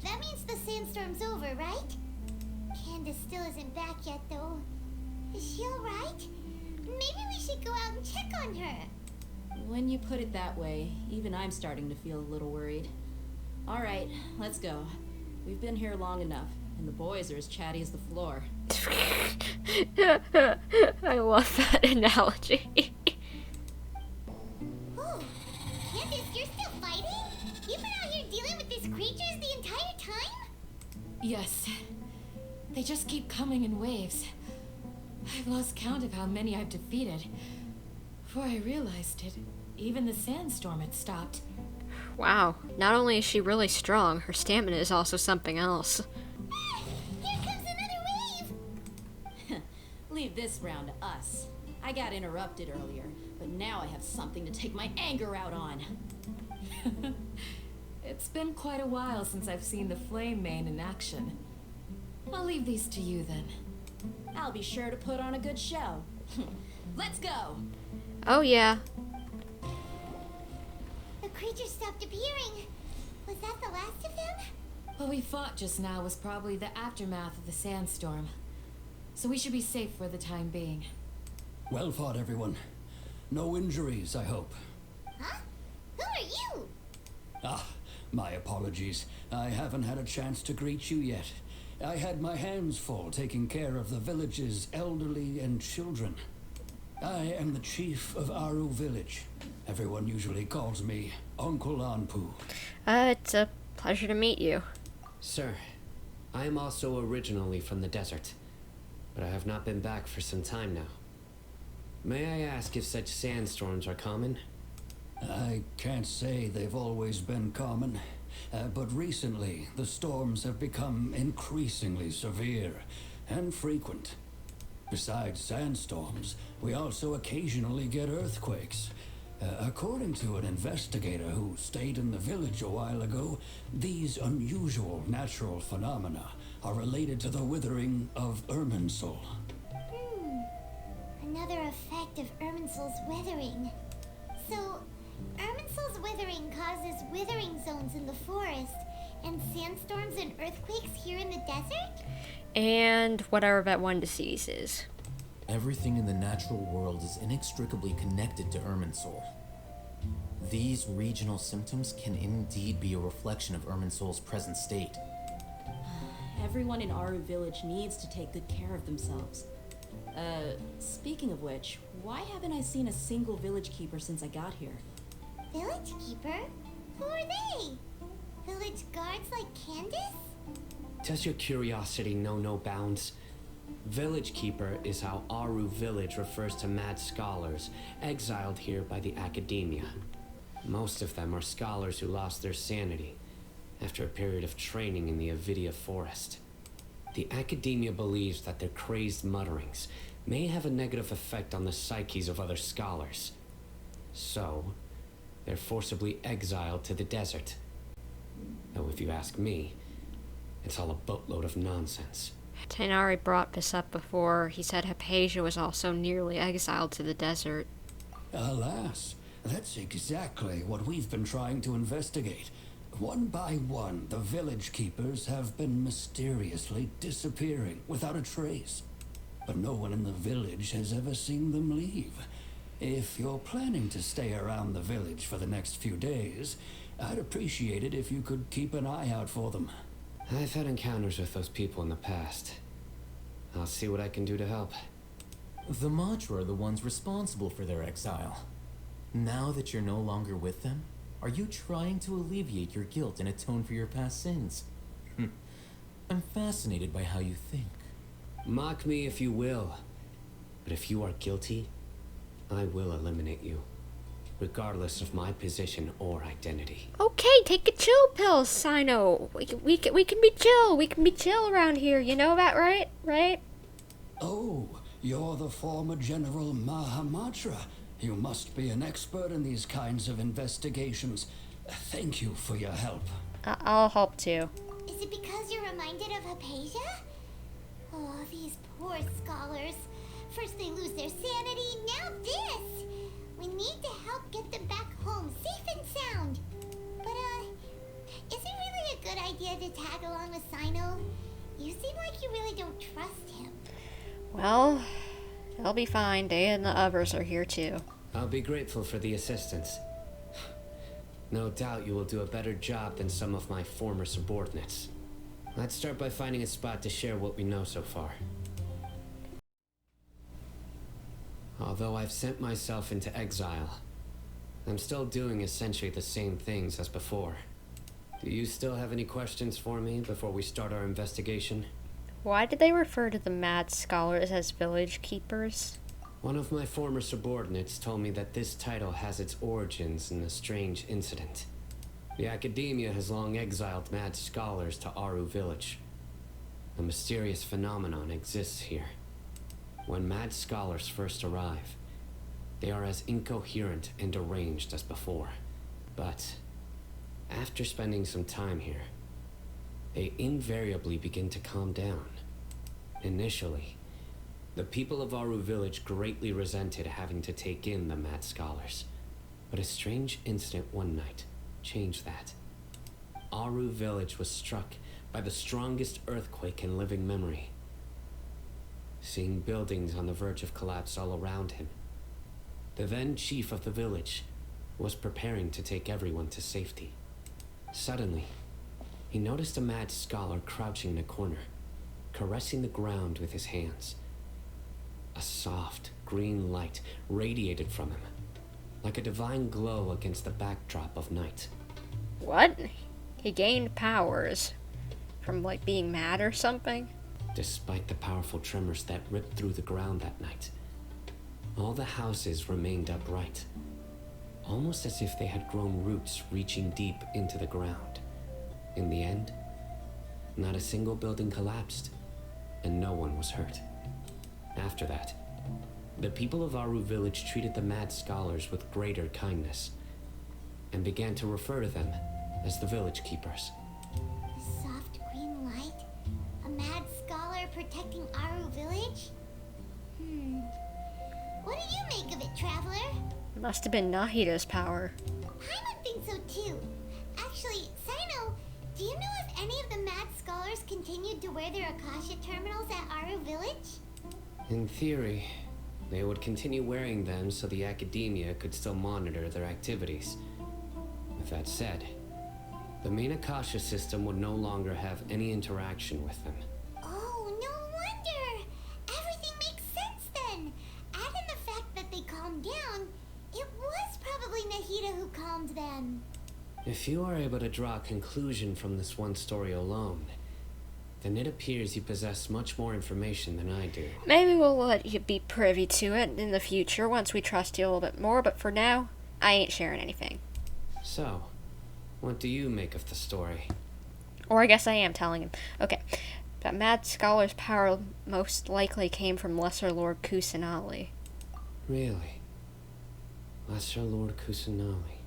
S2: That means the sandstorm's over, right? Candace still isn't back yet, though. Is she alright? Maybe we should go out and check on her.
S14: When you put it that way, even I'm starting to feel a little worried. All right, let's go. We've been here long enough, and the boys are as chatty as the floor.
S3: I love that analogy.
S2: Oh, Candace, you're still fighting? You've been out here dealing with these creatures the entire time?
S15: Yes. They just keep coming in waves. I've lost count of how many I've defeated. Before I realized it, even the sandstorm had stopped.
S3: Wow, not only is she really strong, her stamina is also something else.
S2: Here comes another wave!
S14: Leave this round to us. I got interrupted earlier, but now I have something to take my anger out on.
S15: It's been quite a while since I've seen the Flame Mane in action. I'll leave these to you then.
S14: I'll be sure to put on a good show. Let's go!
S3: Oh yeah.
S2: The creatures stopped appearing. Was that the last of them?
S15: What we fought just now was probably the aftermath of the sandstorm. So we should be safe for the time being.
S16: Well fought, everyone. No injuries, I hope.
S2: Huh? Who are you?
S16: Ah, my apologies. I haven't had a chance to greet you yet. I had my hands full taking care of the village's elderly and children. I am the chief of Aru village. Everyone usually calls me Uncle Anpu.
S3: It's a pleasure to meet you.
S13: Sir, I am also originally from the desert, but I have not been back for some time now. May I ask if such sandstorms are common?
S16: I can't say they've always been common, but recently the storms have become increasingly severe and frequent. Besides sandstorms, we also occasionally get earthquakes. According to an investigator who stayed in the village a while ago, these unusual natural phenomena are related to the withering of Irminsul.
S2: Another effect of Irminsul's withering. So, Irminsul's withering causes withering zones in the forest, and sandstorms and earthquakes here in the desert?
S3: And whatever that one disease is.
S12: Everything in the natural world is inextricably connected to Irminsul. These regional symptoms can indeed be a reflection of Irminsul's present state.
S14: Everyone in Aru village needs to take good care of themselves. Speaking of which, why haven't I seen a single village keeper since I got here?
S2: Village keeper? Who are they? Village guards like Candace?
S13: Does your curiosity know no bounds? Village Keeper is how Aru village refers to mad scholars exiled here by the academia. Most of them are scholars who lost their sanity after a period of training in the Avidia forest. The academia believes that their crazed mutterings may have a negative effect on the psyches of other scholars. So, they're forcibly exiled to the desert. Though if you ask me, it's all a boatload of nonsense.
S3: Tighnari brought this up before. He said Hypatia was also nearly exiled to the desert.
S16: Alas, that's exactly what we've been trying to investigate. One by one, the village keepers have been mysteriously disappearing without a trace. But no one in the village has ever seen them leave. If you're planning to stay around the village for the next few days, I'd appreciate it if you could keep an eye out for them.
S13: I've had encounters with those people in the past. I'll see what I can do to help.
S12: The Matra are the ones responsible for their exile. Now that you're no longer with them, are you trying to alleviate your guilt and atone for your past sins? I'm fascinated by how you think.
S13: Mock me if you will, but if you are guilty, I will eliminate you, regardless of my position or identity.
S3: Okay, take a chill pill, Cyno. We can be chill. We can be chill around here. You know that, right? Right?
S16: Oh, you're the former General Mahamatra. You must be an expert in these kinds of investigations. Thank you for your help.
S3: I'll help too.
S2: Is it because you're reminded of Hypatia? Oh, these poor scholars. First they lose their sanity, now this! We need to help get them back home, safe and sound. But, is it really a good idea to tag along with Cyno? You seem like you really don't trust him.
S3: Well, they'll be fine. Dehya and the others are here too.
S13: I'll be grateful for the assistance. No doubt you will do a better job than some of my former subordinates. Let's start by finding a spot to share what we know so far. Although I've sent myself into exile, I'm still doing essentially the same things as before. Do you still have any questions for me before we start our investigation?
S3: Why did they refer to the mad scholars as village keepers?
S13: One of my former subordinates told me that this title has its origins in a strange incident. The academia has long exiled mad scholars to Aru village. A mysterious phenomenon exists here. When mad scholars first arrive, they are as incoherent and deranged as before. But after spending some time here, they invariably begin to calm down. Initially, the people of Aru village greatly resented having to take in the mad scholars. But a strange incident one night changed that. Aru village was struck by the strongest earthquake in living memory. Seeing buildings on the verge of collapse all around him, the then chief of the village was preparing to take everyone to safety. Suddenly, he noticed a mad scholar crouching in a corner, caressing the ground with his hands. A soft, green light radiated from him, like a divine glow against the backdrop of night.
S3: What? He gained powers from, like, being mad or something?
S13: Despite the powerful tremors that ripped through the ground that night, all the houses remained upright, almost as if they had grown roots reaching deep into the ground. In the end, not a single building collapsed, and no one was hurt. After that, the people of Aru village treated the mad scholars with greater kindness, and began to refer to them as the village keepers.
S2: A soft green light? A mad scholar protecting Aru village? What do you make of it, Traveler?
S3: It must have been Nahida's power.
S2: I would think so too. Actually, Cyno, do you know if any of the mad scholars continued to wear their Akasha terminals at Aru village?
S13: In theory, they would continue wearing them so the academia could still monitor their activities. With that said, the main Akasha system would no longer have any interaction with them.
S2: Oh, no wonder! Everything makes sense then! Add in the fact that they calmed down, it was probably Nahida who calmed them.
S13: If you are able to draw a conclusion from this one story alone, then it appears you possess much more information than I do.
S3: Maybe we'll let you be privy to it in the future once we trust you a little bit more, but for now, I ain't sharing anything.
S13: So, what do you make of the story?
S3: Or I guess I am telling him. Okay, that mad scholar's power most likely came from Lesser Lord Kusanali.
S13: Really? Lesser Lord Kusanali.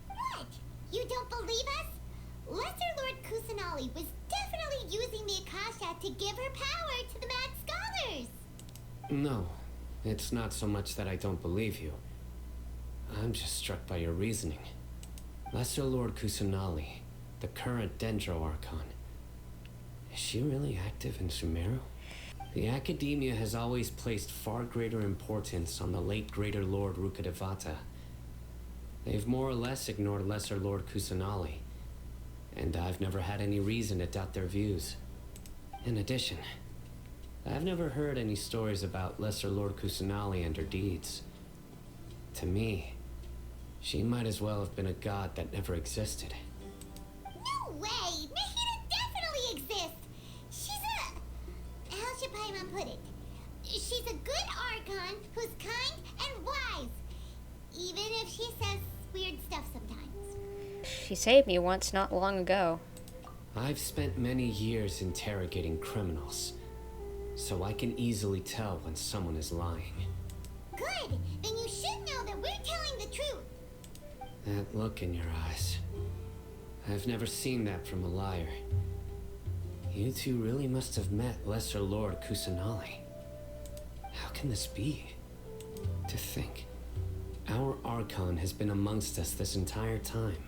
S2: What? You don't believe us? Lesser Lord Kusanali was definitely using the Akasha to give her power to the mad scholars!
S13: No, it's not so much that I don't believe you. I'm just struck by your reasoning. Lesser Lord Kusanali, the current Dendro Archon, is she really active in Sumeru? The academia has always placed far greater importance on the late Greater Lord Rukkhadevata. They've more or less ignored Lesser Lord Kusanali, and I've never had any reason to doubt their views. In addition, I've never heard any stories about Lesser Lord Kusanali and her deeds. To me, she might as well have been a god that never existed.
S2: No way! Nahida definitely exists! She's a... How should Paimon put it? She's a good Archon who's kind and wise. Even if she says weird stuff sometimes.
S3: She saved me once not long ago.
S13: I've spent many years interrogating criminals, so I can easily tell when someone is lying.
S2: Good! Then you should know that we're telling the truth.
S13: That look in your eyes. I've never seen that from a liar. You two really must have met Lesser Lord Kusanali. How can this be? To think, our Archon has been amongst us this entire time.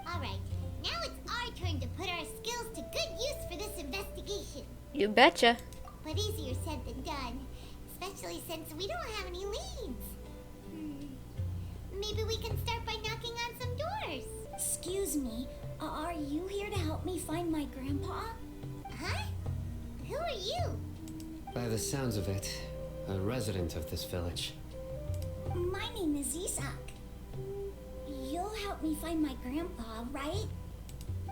S2: Alright, now it's our turn to put our skills to good use for this investigation.
S3: You betcha.
S2: But easier said than done, especially since we don't have any leads. Maybe we can start by knocking on some doors.
S1: Excuse me, are you here to help me find my grandpa?
S2: Huh? Who are you?
S13: By the sounds of it, a resident of this village.
S1: My name is Isak. You'll help me find my grandpa, right?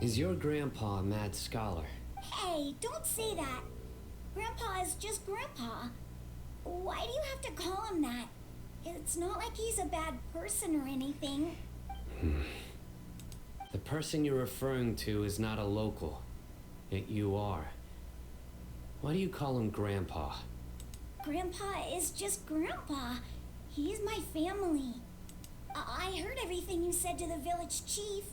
S13: Is your grandpa a mad scholar?
S1: Hey, don't say that. Grandpa is just Grandpa. Why do you have to call him that? It's not like he's a bad person or anything.
S13: The person you're referring to is not a local, yet you are. Why do you call him Grandpa?
S1: Grandpa is just Grandpa. He's my family. I heard everything you said to the village chief.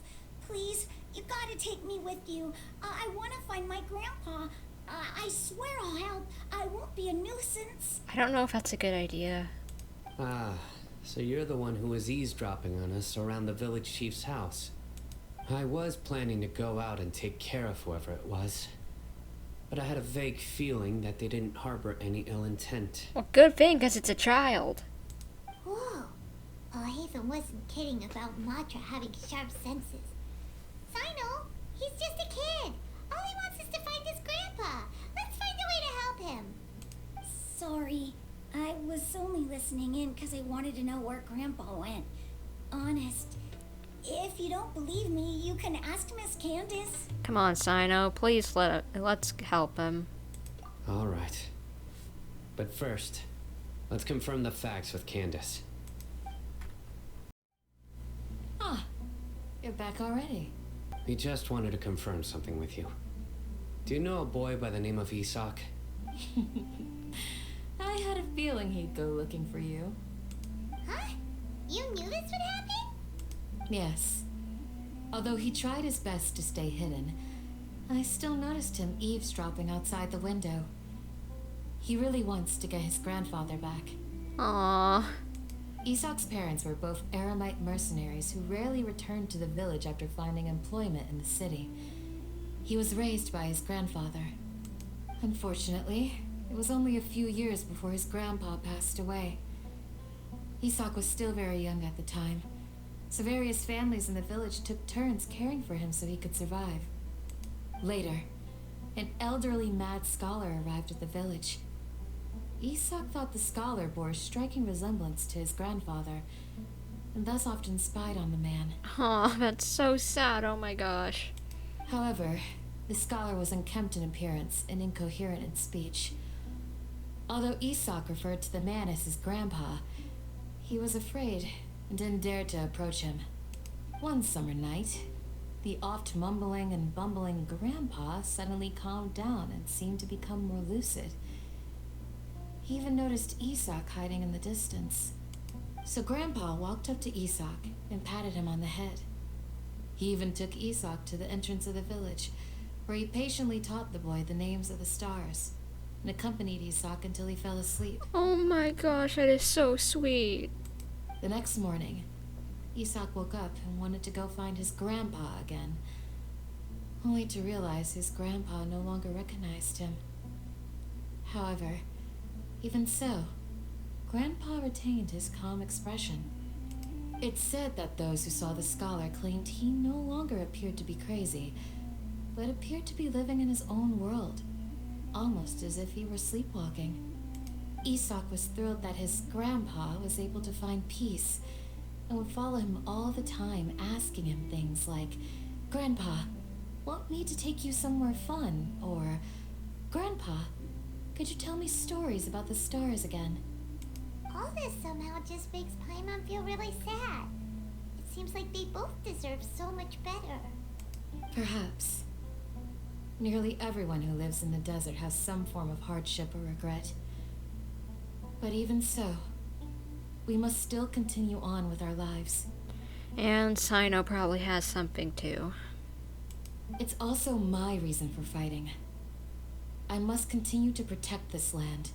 S1: Please, you gotta take me with you. I wanna find my grandpa. I swear I'll help. I won't be a nuisance.
S3: I don't know if that's a good idea.
S13: Ah, so you're the one who was eavesdropping on us around the village chief's house. I was planning to go out and take care of whoever it was, but I had a vague feeling that they didn't harbor any ill intent.
S3: Well, good thing, because it's a child.
S2: Whoa. Alhaithem wasn't kidding about Matra having sharp senses. Cyno, he's just a kid. All he wants is to find his grandpa. Let's find a way to help him.
S1: Sorry. I was only listening in because I wanted to know where Grandpa went. Honest. If you don't believe me, you can ask Miss Candace.
S3: Come on, Cyno. Please let's help him.
S13: All right. But first, let's confirm the facts with Candace.
S15: Ah, you're back already.
S13: We just wanted to confirm something with you. Do you know a boy by the name of Isak?
S15: I had a feeling he'd go looking for you.
S2: Huh? You knew this would happen?
S15: Yes. Although he tried his best to stay hidden, I still noticed him eavesdropping outside the window. He really wants to get his grandfather back.
S3: Aww.
S15: Isak's parents were both Eremite mercenaries who rarely returned to the village after finding employment in the city. He was raised by his grandfather. Unfortunately, it was only a few years before his grandpa passed away. Isak was still very young at the time, so various families in the village took turns caring for him so he could survive. Later, an elderly mad scholar arrived at the village. Isak thought the scholar bore a striking resemblance to his grandfather, and thus often spied on the man.
S3: Aw, that's so sad, oh my gosh.
S15: However, the scholar was unkempt in appearance and incoherent in speech. Although Isak referred to the man as his grandpa, he was afraid and didn't dare to approach him. One summer night, the oft mumbling and bumbling grandpa suddenly calmed down and seemed to become more lucid. He even noticed Isak hiding in the distance. So Grandpa walked up to Isak and patted him on the head. He even took Isak to the entrance of the village, where he patiently taught the boy the names of the stars, and accompanied Isak until he fell asleep.
S3: Oh my gosh, that is so sweet.
S15: The next morning, Isak woke up and wanted to go find his grandpa again, only to realize his grandpa no longer recognized him. However, even so, Grandpa retained his calm expression. It's said that those who saw the scholar claimed he no longer appeared to be crazy, but appeared to be living in his own world, almost as if he were sleepwalking. Isak was thrilled that his grandpa was able to find peace and would follow him all the time, asking him things like, "Grandpa, want me to take you somewhere fun?" Or, "Grandpa, could you tell me stories about the stars again?"
S2: All this somehow just makes Paimon feel really sad. It seems like they both deserve so much better.
S15: Perhaps. Nearly everyone who lives in the desert has some form of hardship or regret. But even so, we must still continue on with our lives.
S3: And Cyno probably has something too.
S15: It's also my reason for fighting. I must continue to protect this land.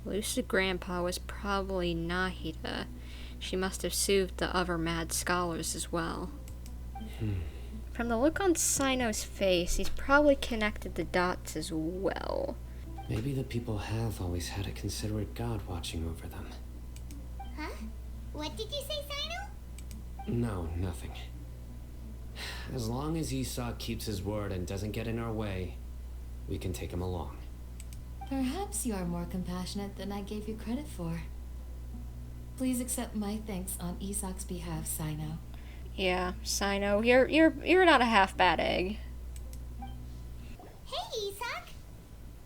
S3: Lucid Grandpa was probably Nahida. She must have soothed the other mad scholars as well. From the look on Cyno's face, he's probably connected the dots as well.
S13: Maybe the people have always had a considerate god watching over them.
S2: Huh? What did you say, Cyno?
S13: No, nothing. As long as Isak keeps his word and doesn't get in our way, we can take him along.
S15: Perhaps you are more compassionate than I gave you credit for. Please accept my thanks on Isak's behalf, Cyno.
S3: Yeah, Cyno, you're not a half bad egg.
S2: Hey, Isak!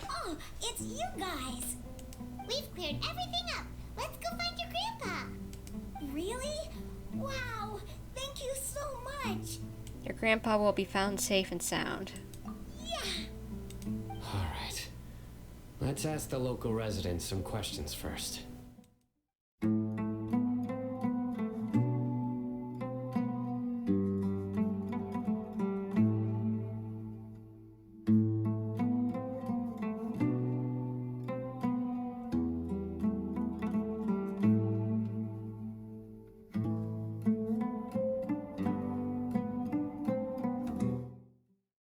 S2: Oh, it's you guys! We've cleared everything up. Let's go find your grandpa. Really? Wow! Thank you so much!
S3: Your grandpa will be found safe and sound.
S2: Yeah!
S13: Alright. Let's ask the local residents some questions first.